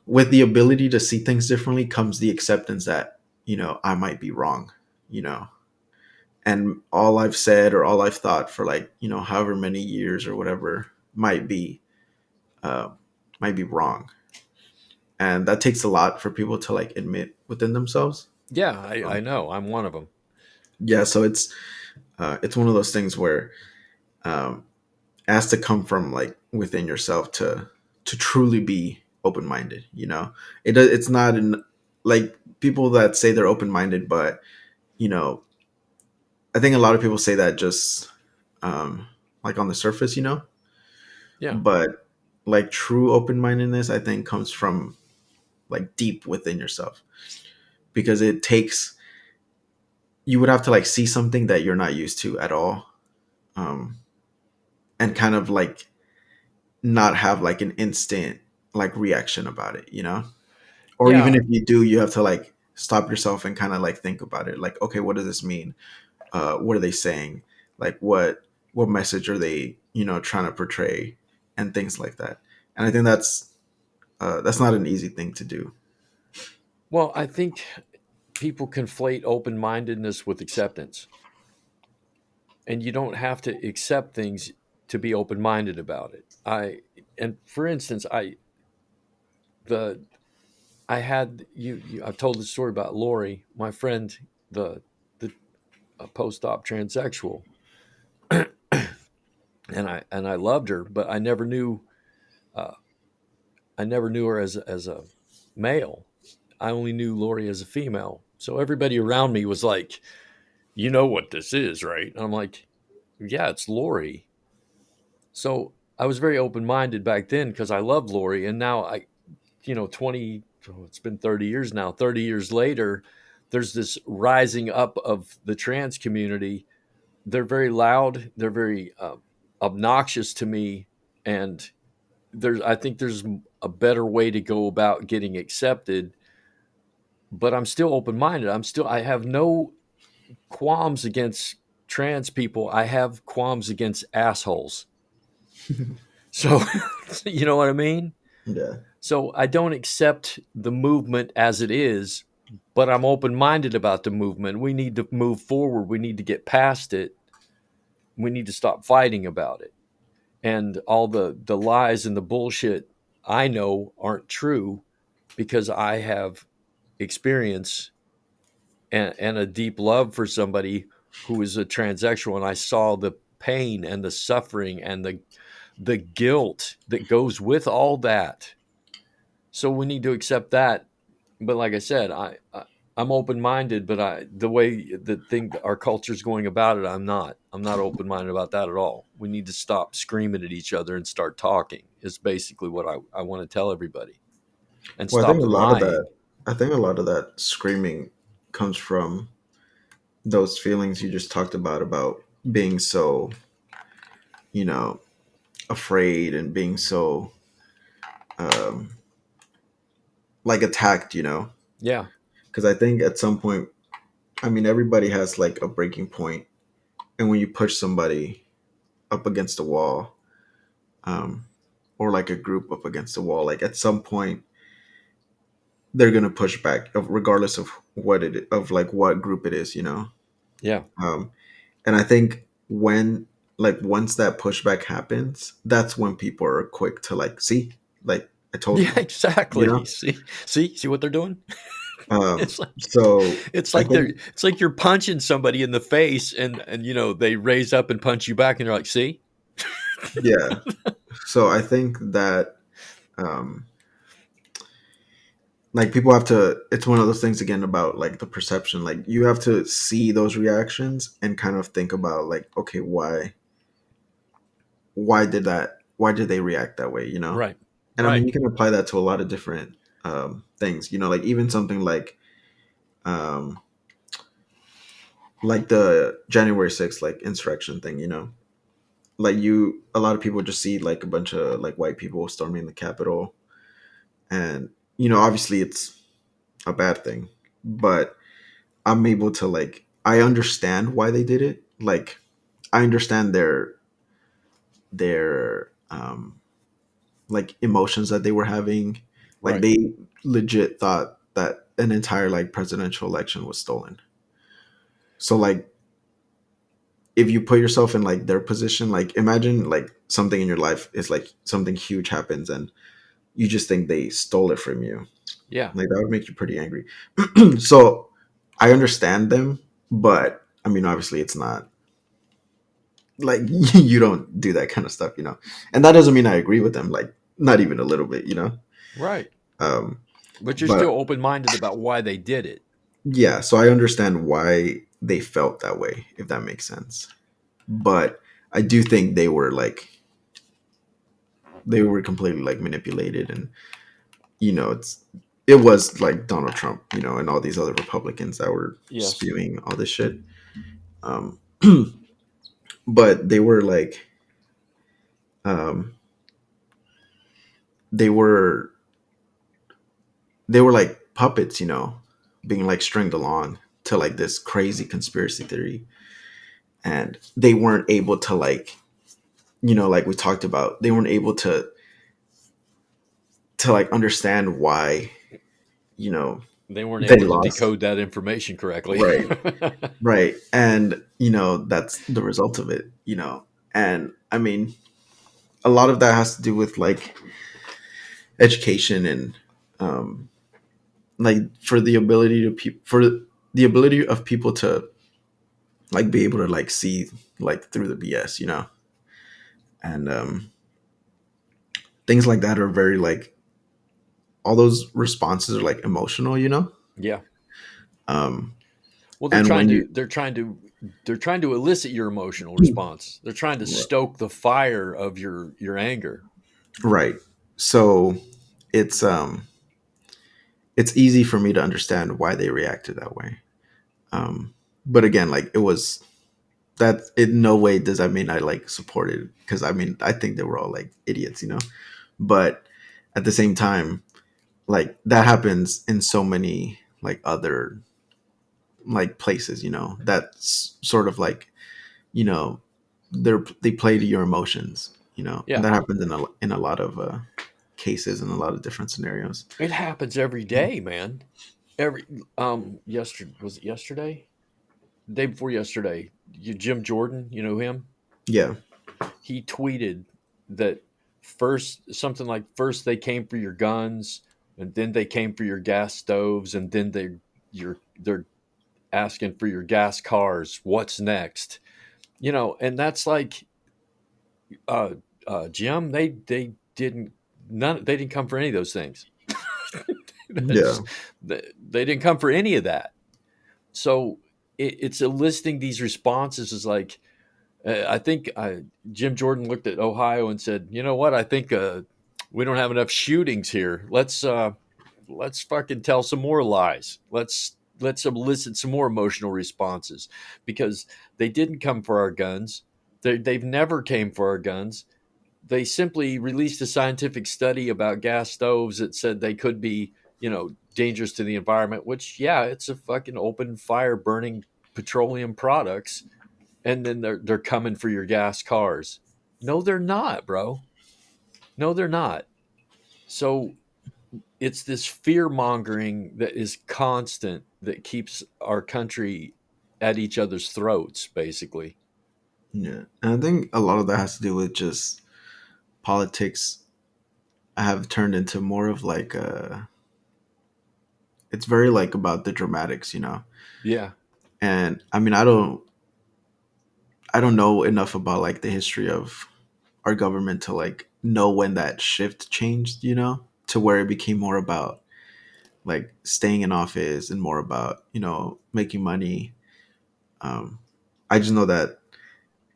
with the ability to see things differently comes the acceptance that I might be wrong, you know and all I've said or all I've thought for like however many years or whatever uh, might be wrong, and that takes a lot for people to like admit within themselves. Yeah. I um, know. I'm one of them. yeah, so it's one of those things where um, it has to come from like within yourself to truly be open-minded. It's not in like people that say they're open-minded, but you know I think a lot of people say that just um, like on the surface, Yeah. but like true open-mindedness, I think, comes from like deep within yourself, because it takes, you would have to like see something that you're not used to at all, um and kind of like not have like an instant like reaction about it, or even Yeah. if you do, you have to like stop yourself and kind of like think about it, like, okay, what does this mean? What are they saying? Like, what message are they, trying to portray, and things like that. And I think that's not an easy thing to do. Well, I think people conflate open mindedness with acceptance. And you don't have to accept things to be open minded about it. And for instance, the, I had I've told the story about Lori, my friend, the post op transsexual, and I loved her, but uh, I never knew her as a male. I only knew Lori as a female. So everybody around me was like, "You know what this is, right?" And I'm like, "Yeah, it's Lori." So I was very open minded back then because I loved Lori, and now 20, oh, it's been 30 years now. 30 years later, there's this rising up of the trans community. They're very loud. They're very obnoxious to me, and I think there's a better way to go about getting accepted. But I'm still open minded. I have no qualms against trans people. I have qualms against assholes. So, you know what I mean? Yeah. So I don't accept the movement as it is, but I'm open minded about the movement. We need to move forward. We need to get past it. We need to stop fighting about it. And all the lies and the bullshit I know aren't true because I have experience and a deep love for somebody who is a transsexual, and I saw the pain and the suffering and the guilt that goes with all that. So we need to accept that. But like I said, I'm open minded, but the way the thing our culture's going about it, I'm not. I'm not open minded about that at all. We need to stop screaming at each other and start talking. Is basically what I want to tell everybody, and Well, stop lying. I think a lot of that screaming comes from those feelings you just talked about being so, you know, afraid, and being so um like attacked, Yeah, because I think at some point, I mean, everybody has like a breaking point, and when you push somebody up against a wall, um or like a group up against a wall, like at some point they're gonna push back, regardless of what group it is, yeah, um and I think when, like, once that pushback happens, that's when people are quick to like, see, like, I told yeah. you, you Exactly. know See what they're doing. It's like so I think, it's like you're punching somebody in the face, and they raise up and punch you back, and they're like, see. yeah, so I think that, um like, people have to, it's one of those things again about like the perception, like you have to see those reactions and kind of think about, like, okay, why did they react that way, Right, and I mean, right, you can apply that to a lot of different things, like even something um like the January 6th like insurrection thing, like, a lot of people just see like a bunch of like white people storming the Capitol, and obviously it's a bad thing, but I'm able to, like, I understand why they did it. Like, I understand their like emotions that they were having. Like, right. they legit thought that an entire like presidential election was stolen. So like, if you put yourself in like their position, like imagine like something in your life is like something huge happens and you just think they stole it from you. Yeah, Like, that would make you pretty angry. So I understand them, but I mean, obviously it's not like, you don't do that kind of stuff, and that doesn't mean I agree with them, like, not even a little bit, right. um But you're but still open minded about why they did it. yeah, so I understand why they felt that way, if that makes sense, but I do think they were like they were completely like manipulated, and it was like Donald Trump, and all these other Republicans that were Yes. spewing all this shit. Um, but um, they were they were like puppets, being like stringed along to like this crazy conspiracy theory, and they weren't able to like, like we talked about, they weren't able to like understand why, you know, They weren't they able to lost. decode that information correctly. Right. Right. And, that's the result of it, and I mean, a lot of that has to do with like education and, um, like for the ability of people to like be able to like see like through the BS, and things like that are very like, all those responses are like emotional, Yeah. um, Well, and when you they're trying to elicit your emotional response. They're trying to stoke the fire of your anger. right, so it's um it's easy for me to understand why they reacted that way. But again, like, it was that in no way does that mean I like supported, because I mean, I think they were all like idiots, but at the same time, like, that happens in so many like other like places, that's sort of like, you know they play to your emotions, and Yeah. that happens in a lot of cases, in a lot of different scenarios. It happens every day, man. Every yesterday, was it yesterday? The day before yesterday, Jim Jordan, you know him? Yeah. He tweeted that first, something like, first they came for your guns, and then they came for your gas stoves, and then they're asking for your gas cars. What's next? And that's like, uh Jim, they didn't come for any of those things. Yeah. That's they didn't come for any of that. So it's eliciting these responses is like, I think Jim Jordan looked at Ohio and said, "You know what? I think we don't have enough shootings here. Let's fucking tell some more lies. Let's elicit some more emotional responses, because they didn't come for our guns. They've never came for our guns. They simply released a scientific study about gas stoves that said they could be, dangerous to the environment, which, yeah, it's a fucking open fire burning petroleum products. And then they're coming for your gas cars. No, they're not, bro. No, they're not. So it's this fear mongering that is constant that keeps our country at each other's throats, basically. Yeah, and I think a lot of that has to do with just politics have turned into more of like a, it's very like about the dramatics, Yeah. and I mean, I don't know enough about like the history of our government to like know when that shift changed, to where it became more about like staying in office and more about, making money. um I just know that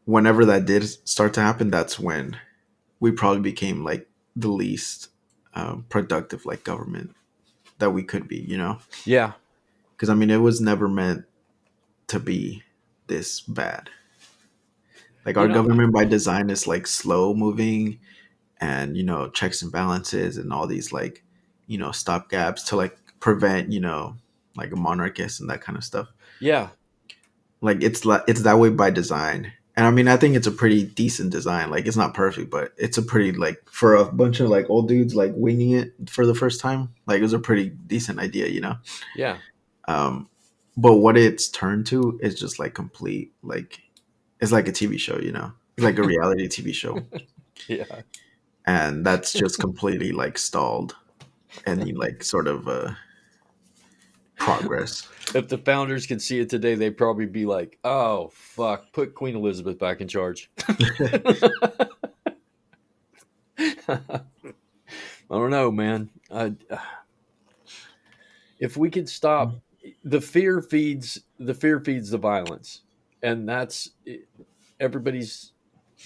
whenever that did start to happen, that's when we probably became like the least productive like government that we could be, Yeah. because I mean, it was never meant to be this bad. Like, You our know, government by design is like slow moving, and checks and balances and all these like, stop gaps to like prevent, like a monarchist and that kind of stuff. yeah. Like, it's that way by design. And I mean, I think it's a pretty decent design. Like, it's not perfect, but it's a pretty, like, for a bunch of like old dudes like winging it for the first time, like, it was a pretty decent idea, Yeah. um but what it's turned to is just like complete, like, it's like a TV show, it's like a reality TV show, Yeah. and that's just completely like stalled any like sort of progress. If the founders could see it today, they'd probably be like, "Oh fuck, put Queen Elizabeth back in charge." I don't know, man. If we could stop, the fear feeds the violence, and that's everybody's.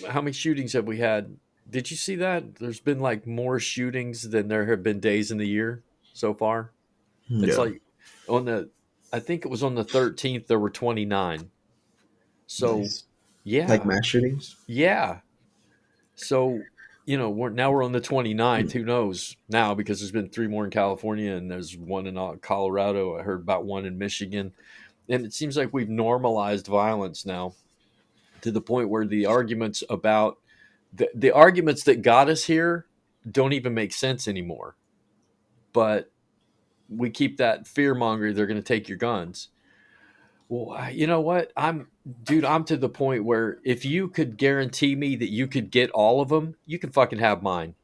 How many shootings have we had Did you see that? There's been like more shootings than there have been days in the year so far. It's Yeah, like on the, I think it was on the 13th, there were 29. So, nice. Like yeah, mass shootings. yeah. So, we're on the 29th. Who knows now, because there's been three more in California and there's one in Colorado. I heard about one in Michigan. And it seems like we've normalized violence now to the point where the arguments that got us here don't even make sense anymore. But we keep that fear mongering, they're going to take your guns. Well, you know what? I'm to the point where if you could guarantee me that you could get all of them, you can fucking have mine.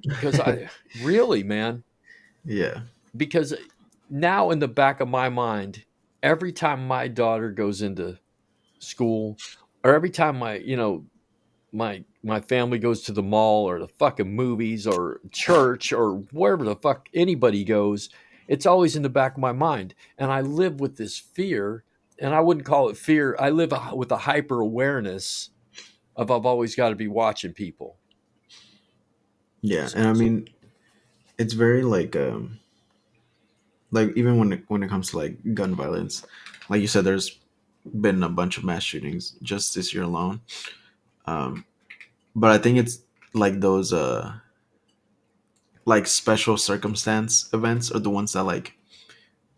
Because I really, man, Yeah, because now in the back of my mind, every time my daughter goes into school, or every time my family goes to the mall or the fucking movies or church or wherever the fuck anybody goes, it's always in the back of my mind. And I live with this fear, and I wouldn't call it fear. I live with a hyper awareness of I've always got to be watching people. yeah, So, and I so mean, it's very like even when it comes to like gun violence, like you said, there's been a bunch of mass shootings just this year alone. Um, but I think it's like those like special circumstance events are the ones that like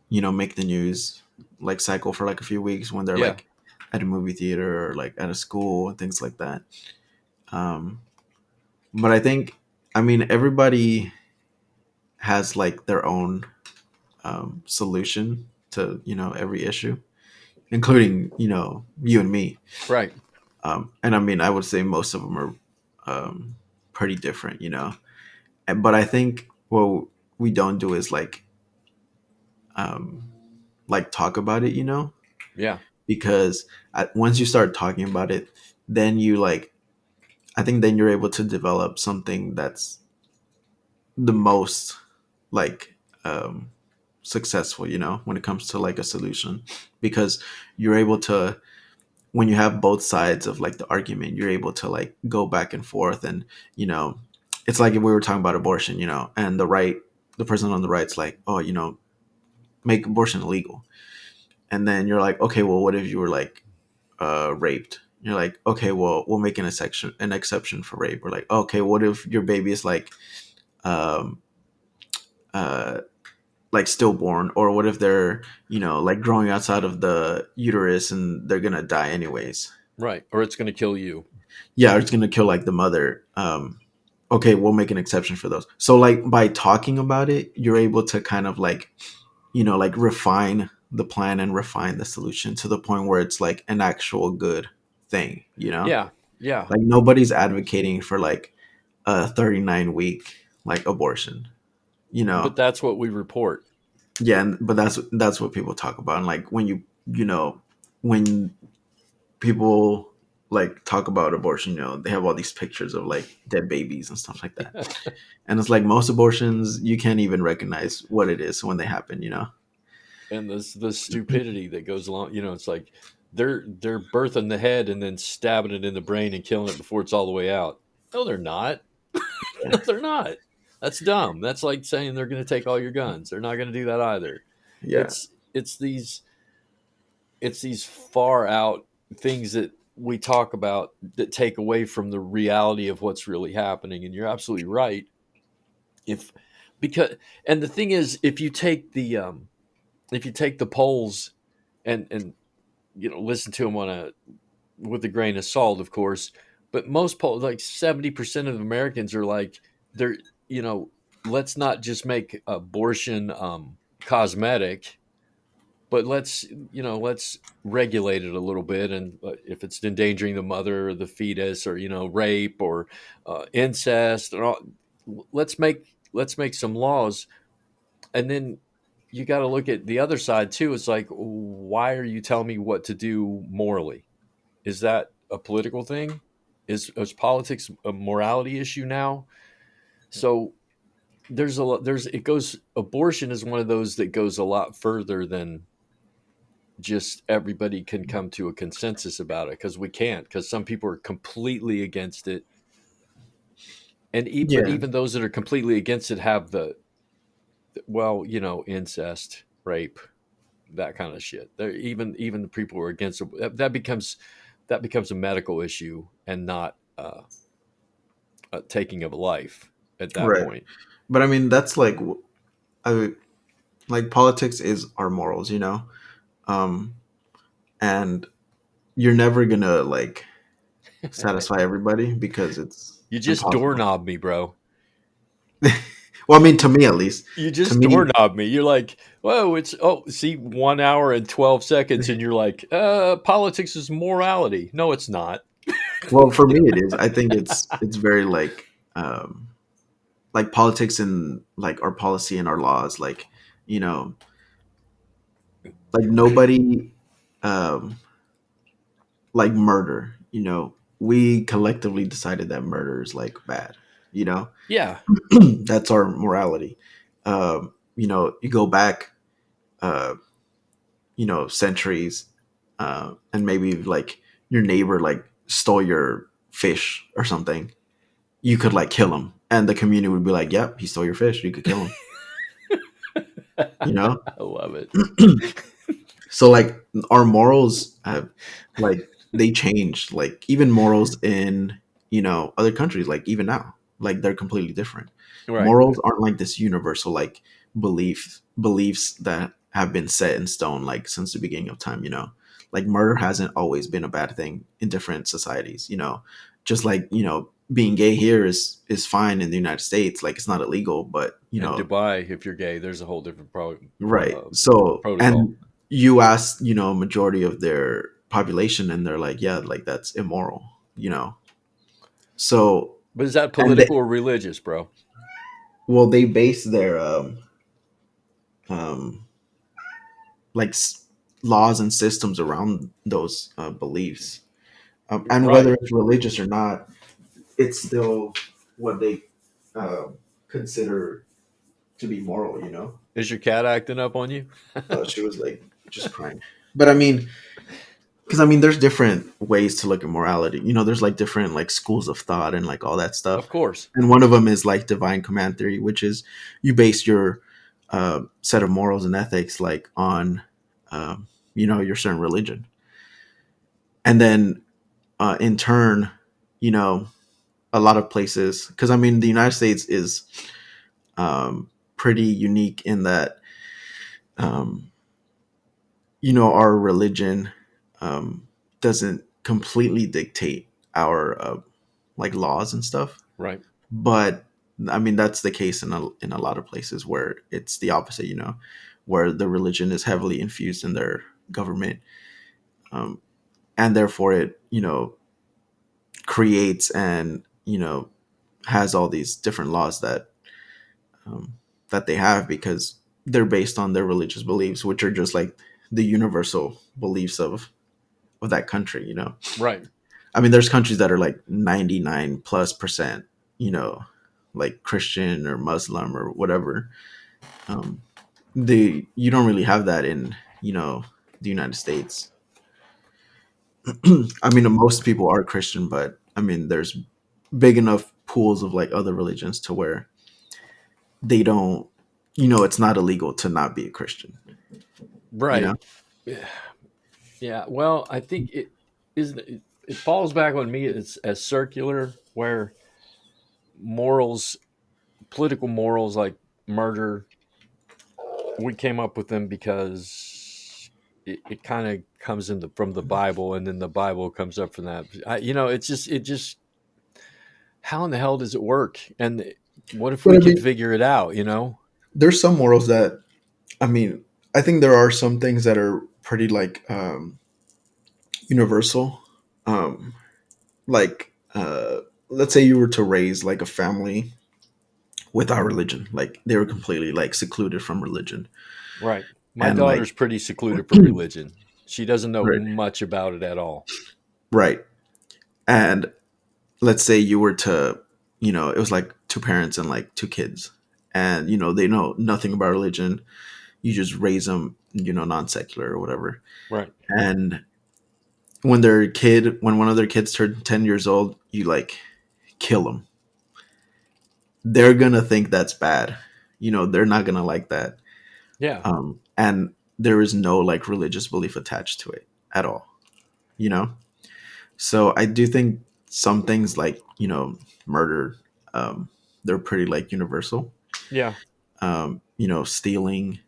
make the news, like cycle for like a few weeks when they're yeah, like at a movie theater or like at a school and things like that. Um, but I think, I mean, everybody has like their own solution to every issue, including you and me. right. And I mean, I would say most of them are pretty different, but I think what we don't do is um, like talk about it, Yeah, because once you start talking about it, then you like, I think then you're able to develop something that's the most like successful, when it comes to like a solution, because you're able to, when you have both sides of like the argument, you're able to like go back and forth. And you know it's like if we were talking about abortion, and the person on the right's like, oh, make abortion illegal. And then you're like, okay, well, what if you were like raped? You're like, okay, well, we'll make an exception for rape. We're like, okay, what if your baby is um uh like stillborn, or what if they're like growing outside of the uterus and they're gonna die anyways? right. Or it's going to kill you. Yeah, or it's gonna kill like the mother. Okay, we'll make an exception for those. So like by talking about it, you're able to kind of like like refine the plan and refine the solution to the point where it's like an actual good thing. Yeah, yeah. Like nobody's advocating for like a 39-week like abortion. you But know that's what we report. yeah, but that's what people talk about. And like when when people like talk about abortion, they have all these pictures of like dead babies and stuff like that. And it's like most abortions, you can't even recognize what it is when they happen. And the stupidity that goes along, it's like they're birthing the head and then stabbing it in the brain and killing it before it's all the way out. No, they're not. Yeah. No, they're not. That's dumb. That's like saying they're going to take all your guns. They're not going to do that either. Yeah. It's these it's these far out things that we talk about that take away from the reality of what's really happening. And you're absolutely right. If because and the thing is, if you take the polls and listen to them with a grain of salt, of course. But most polls, like 70% of Americans, are like, they're you know, let's not just make abortion cosmetic, but let's regulate it a little bit. And if it's endangering the mother or the fetus, or rape or incest, or all, let's make some laws. And then you got to look at the other side too. It's like, why are you telling me what to do morally? Is that a political thing? Is politics a morality issue now? So there's a lot. There's it goes. Abortion is one of those that goes a lot further than just everybody can come to a consensus about it, because we can't. Because some people are completely against it, but Yeah. even those that are completely against it have well, incest, rape, that kind of shit. There, even the people who are against it, that becomes a medical issue and not a taking of a life at that Right. point. But I mean, that's like, I like politics is our morals, um, and you're never gonna like satisfy everybody because it's You just impossible. doorknob me, bro. Well, I mean, to me at least, You to just me, doorknob me. You're like, whoa, see, 1 hour and 12 seconds, and you're like, politics is morality. No, it's not. well, for me it is. I think it's very like politics and like our policy and our laws, like you know, like nobody, um, like murder. We collectively decided that murder is like bad. You know, Yeah, that's our morality. You go back, uh, centuries, and maybe like your neighbor like stole your fish or something, you could like kill him, and the community would be like, "Yep, he stole your fish. You could kill him." You know. I love it. So like our morals have like they changed. Like even morals in other countries, like even now, like they're completely different. Right. Morals aren't like this universal like beliefs that have been set in stone like since the beginning of time. Like murder hasn't always been a bad thing in different societies. Just like being gay here is fine in the United States. Like it's not illegal, but And Dubai, if you're gay, there's a whole different right. So, protocol. and you ask, majority of their population, and they're like, yeah, like that's immoral. So, But is that and they, political or religious, bro? well, they base their um, like laws and systems around those beliefs, and whether Right. it's religious or not, it's still what they uh, consider to be moral. Is your cat acting up on you? She was like just crying, but I mean, because I mean, there's different ways to look at morality. There's like different like schools of thought and like all that Of stuff. course. And one of them is like divine command theory, which is you base your set of morals and ethics like on your certain religion, and then in turn, you know, a lot of places, because I mean, the United States is pretty unique in that um, our religion um, doesn't completely dictate our like laws and stuff. Right. But I mean, that's the case in a lot of places where it's the opposite. Where the religion is heavily infused in their government, um, and therefore it creates and has all these different laws um, that they have because they're based on their religious beliefs, which are just like the universal beliefs of that country. Right. I mean, there's countries that are like 99+%, like Christian or Muslim or whatever. Um, you don't really have that in the United States. I mean, most people are Christian, but I mean, there's big enough pools of like other religions to where they don't, it's not illegal to not be a Christian. You know, Right. Yeah. Yeah. Well, I think it falls back on me as circular, where morals, political morals like murder, we came up with them because it kind of comes from the Bible, and then the Bible comes up from that. It's just how in the hell does it work? And what if but we I could mean, figure it out? You know? there's some morals that I mean, I think there are some things that are pretty like universal. Um, like let's say you were to raise like a family without religion, like they were completely like secluded from religion, Right. My and like daughter's pretty secluded from religion. She doesn't know right, much about it at all. right, and let's say you were to, it was like two parents and like two kids, and they know nothing about religion. You just raise them, non secular or whatever, Right. and when one of their kids turned 10 years old, you like kill them, they're gonna think that's bad. They're not gonna like that. Yeah, And there is no like religious belief attached to it at all. You know, so I do think some things like murder, um, they're pretty like universal. yeah. Stealing.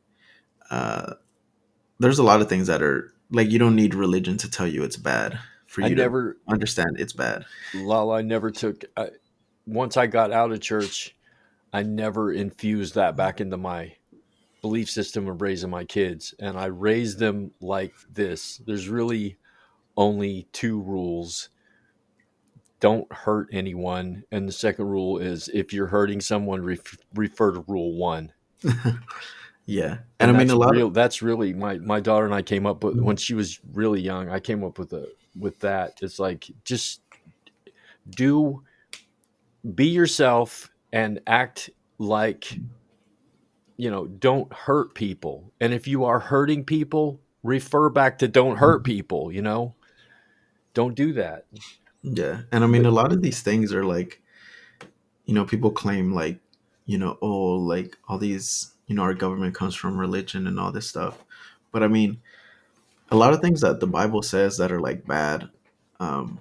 Uh, there's a lot of things that are like you don't need religion to tell you it's bad for I you to never, understand it's bad. Lala, I never took. Once I got out of church, I never infused that back into my belief system of raising my kids, and I raised them like this. There's really only two rules: don't hurt anyone, and the second rule is if you're hurting someone, refer to rule one. Yeah, and And I mean a lot of that's really my daughter and I came up with when she was really young. I came up with that. It's like just do be yourself and act like, don't hurt people. And if you are hurting people, refer back to don't hurt people, don't do that. yeah, and I mean But a lot of these things are like people claim like oh like all these our government comes from religion and all this stuff, but I mean a lot of things that the Bible says that are like bad, um,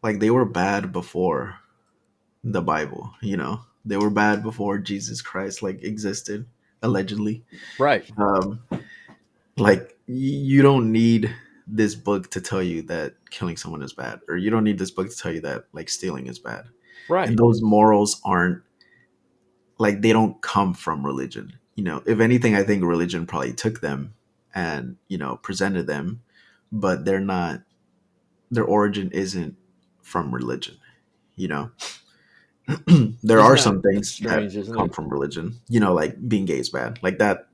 like they were bad before the Bible. They were bad before Jesus Christ like existed allegedly. right, Um, like you don't need this book to tell you that killing someone is bad, or you don't need this book to tell you that like stealing is bad. And right. those morals aren't like they don't come from religion. If anything, I think religion probably took them and presented them, but they're not. Their origin isn't from religion. You know, there Isn't are that some things that strange, isn't come it? from religion. Like being gay is bad. Like that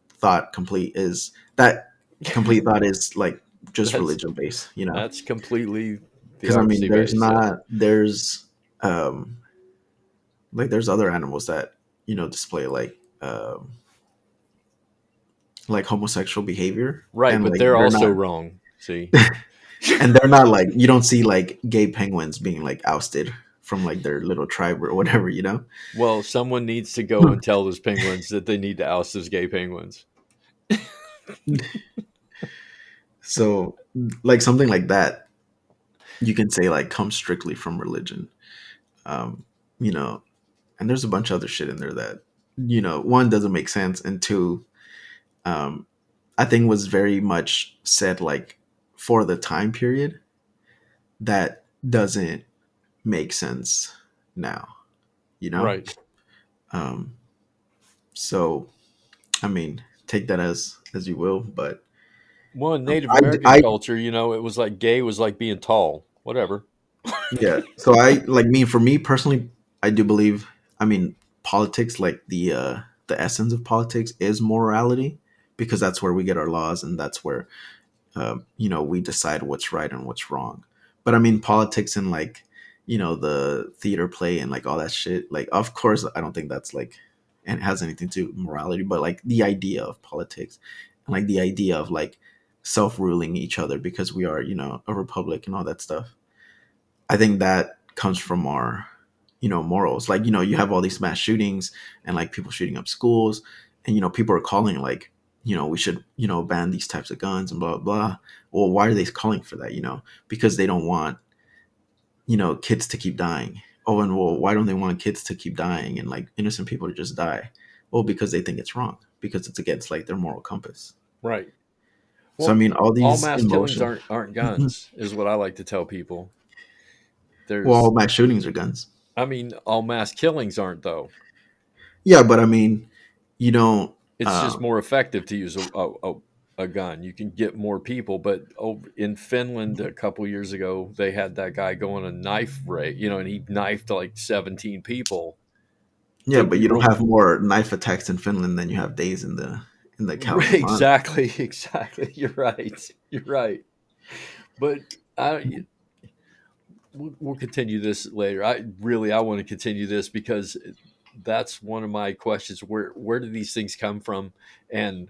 complete thought is like just That's religion based. that's completely Because I mean, theocracy based. Yeah. um like there's other animals that display like homosexual behavior, Right, and but like they're they're also not wrong. See? and they're not like you don't see like gay penguins being like ousted from like their little tribe or whatever. Well, someone needs to go and tell those penguins that they need to oust those gay penguins. So like something like that you can say like comes strictly from religion. um you know and there's a bunch of other shit in there that one doesn't make sense, and two, um I think was very much said like for the time period that doesn't make sense now, you know Right. um so I mean, take that as you will, but Well, in um, Native I, American I, culture, it was like gay was like being tall. Whatever. yeah. So I like me for me personally, I do believe. I mean, politics, like the essence of politics, is morality because that's where we get our laws and that's where we decide what's right and what's wrong. But I mean, politics and like the theater play and like all that shit. Like, of course, I don't think that's like and it has anything to do with morality, but like the idea of politics and like the idea of like self-ruling each other because we are a republic and all that stuff. I think that comes from our morals. Like you have all these mass shootings and like people shooting up schools, and people are calling like we should ban these types of guns and blah blah blah. Well, why are they calling for that? Because they don't want kids to keep dying. Oh, and well, why don't they want kids to keep dying and like innocent people to just die? Well, because they think it's wrong, because it's against like their moral compass. Right. So I Well, mean, all all these mass killings emotions. aren't guns, is what I like to tell people. Well, all There's, mass shootings are guns. I mean, all mass killings aren't though. Yeah, but I mean, you don't. It's just more effective to use a gun. You can get more people. But in Finland a couple years ago, they had that guy go on a knife raid, and he knifed like 17 people. Yeah, Don't but be you don't wrong. have more knife attacks in Finland than you have days in the calendar month. Exactly, exactly. You're right. You're right. But I we'll continue this later. I want to continue this because that's one of my questions. Where do these things come from, and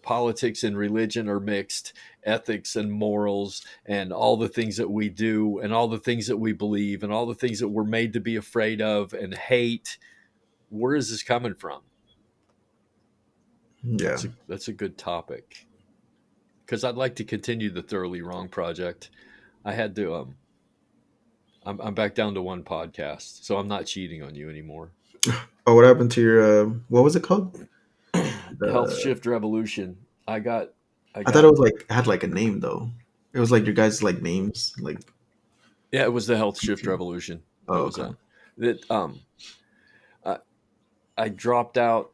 politics and religion are mixed, ethics and morals, and all the things that we do, and all the things that we believe, and all the things that we're made to be afraid of and hate. Where is this coming from? Yeah. That's a good topic, because I'd like to continue the Thoroughly Wrong project. I had to. I'm back down to one podcast, so I'm not cheating on you anymore. Oh, what happened to your what was it called? Health The Shift Revolution. I I thought it got was like had like a name though. It was like your guys' like names, like Yeah, it was the Health Shift PT. Revolution. Oh, That was okay. that. I, I dropped out.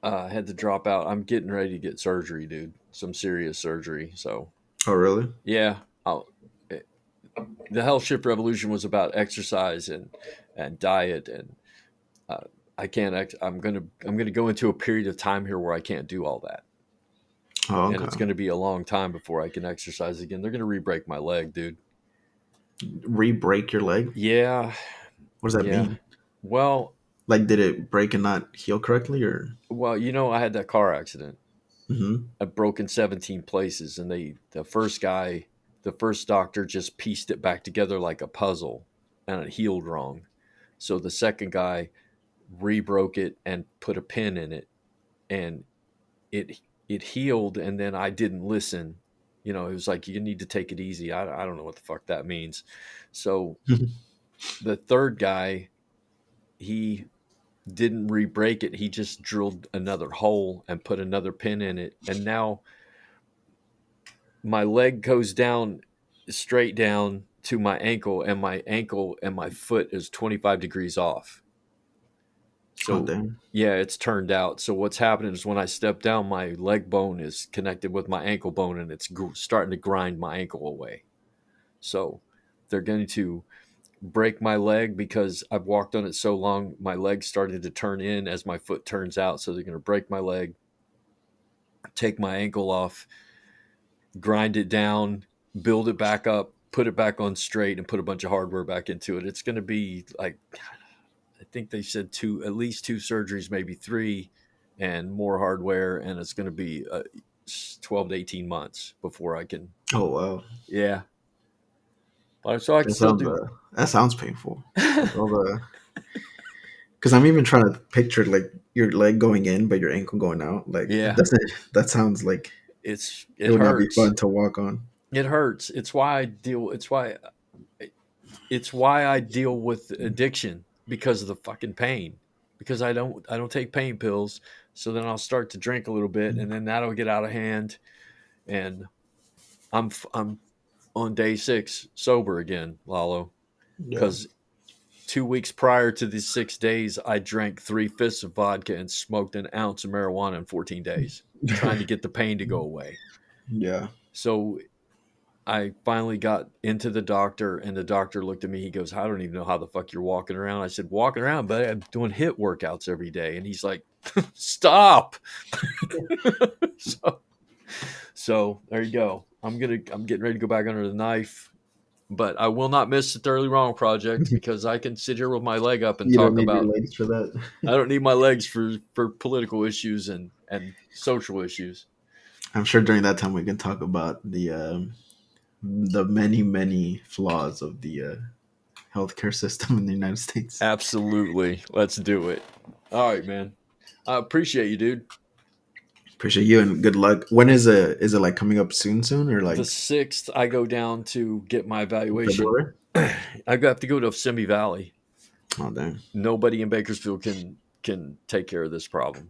Had to drop out. I'm getting ready to get surgery, dude. Some serious surgery. So Oh, really? yeah, it- the Health Shift Revolution was about exercise and diet, and uh, I can't. I'm gonna go into a period of time here where I can't do all that, Oh, and it's okay. gonna be a long time before I can exercise again. They're gonna re-break my leg, dude. Re-break your leg? Yeah, What does that yeah. mean? Well, Like, did it break and not heal correctly, or? I had that car accident. Mm-hmm. I've broken 17 places, and the first doctor just pieced it back together like a puzzle, and it healed wrong. So the second guy re-broke it and put a pin in it, and it it healed, and then I didn't listen. It was like, you need to take it easy. I don't know what the fuck that means. So the third guy, he didn't re-break it. He just drilled another hole and put another pin in it, and now my leg goes down, straight down to my ankle and my foot is 25 degrees off. Oh, So damn. yeah, it's turned out. So what's happening is, when I step down, my leg bone is connected with my ankle bone, and it's starting to grind my ankle away. So they're going to break my leg because I've walked on it so long. My leg started to turn in as my foot turns out. So they're going to break my leg, take my ankle off, grind it down, build it back up, put it back on straight, and put a bunch of hardware back into it. It's going to be like, I think they said at least two surgeries, maybe three, and more hardware, and it's going to be 12 to 18 months before I can. Oh, wow. Yeah, but so I can That still sounds do. that sounds painful. Like all the because I'm even trying to picture like your leg going in, but your ankle going out. Like it Yeah, doesn't. That sounds like it it would not be hurts. fun to walk on. It hurts. It's why I deal with addiction, because of the fucking pain. Because I don't take pain pills, so then I'll start to drink a little bit, and then that'll get out of hand, and I'm on day 6 sober again, Lalo. Yeah. Because 2 weeks prior to these 6 days, I drank 3/5 of vodka and smoked an ounce of marijuana in 14 days, trying to get the pain to go away. Yeah. So I finally got into the doctor, and the doctor looked at me. He goes, "I don't even know how the fuck you're walking around." I said, "Walking around, but I'm doing HIIT workouts every day." And he's like, "Stop." so, so there you go. I'm getting ready to go back under the knife, but I will not miss the Thoroughly Wrong project, because I can sit here with my leg up and You don't talk need your about. legs for that. I don't need my legs for political issues and social issues. I'm sure during that time we can talk about the many flaws of the healthcare system in the United States. Absolutely. Let's do it. All right, man. I appreciate you, dude. Appreciate you and good luck. When is it? Is it like coming up soon, or The like 6th, I go down to get my evaluation. February? I have to go to Simi Valley. Oh, damn. Nobody in Bakersfield can take care of this problem.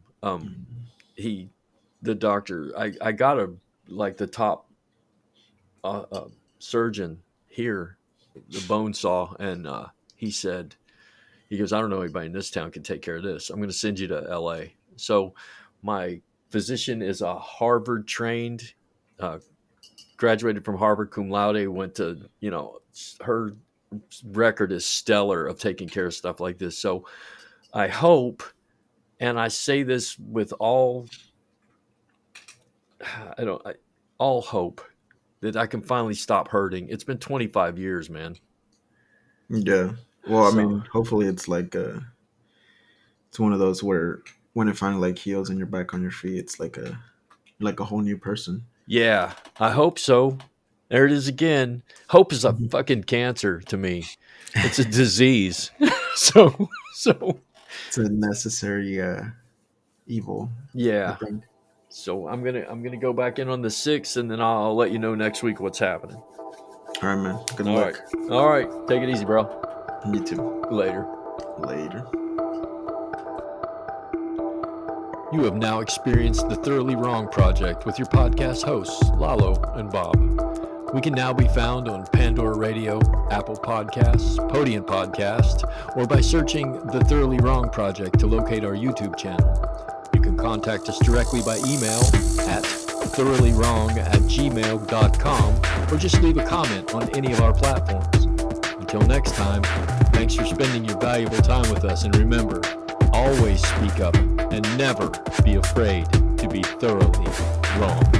He, the doctor, I got a like the top surgeon here, the bone saw, and he goes, "I don't know anybody in this town can take care of this. I'm going to send you to L.A." So my physician is a Harvard trained, uh, graduated from Harvard cum laude, went to, her record is stellar of taking care of stuff like this. So I hope, and I say this with I don't, I, all hope, that I can finally stop hurting. It's been 25 years, man. Yeah. Well, I So mean, hopefully it's like it's one of those where when it finally like heals and you're back on your feet, it's like a whole new person. Yeah, I hope so. There it is again. Hope is a fucking cancer to me. It's a disease. so It's a necessary evil, I yeah. think. So I'm gonna go back in on the 6th, and then I'll let you know next week what's happening. All right, man. Good All luck. right. All right. Take it easy, bro. You too. Later. Later. You have now experienced the Thoroughly Wrong Project with your podcast hosts, Lalo and Bob. We can now be found on Pandora Radio, Apple Podcasts, Podium Podcast, or by searching The Thoroughly Wrong Project to locate our YouTube channel. You can contact us directly by email at thoroughly.wrong@gmail.com or just leave a comment on any of our platforms. Until next time, thanks for spending your valuable time with us, and remember, always speak up and never be afraid to be thoroughly wrong.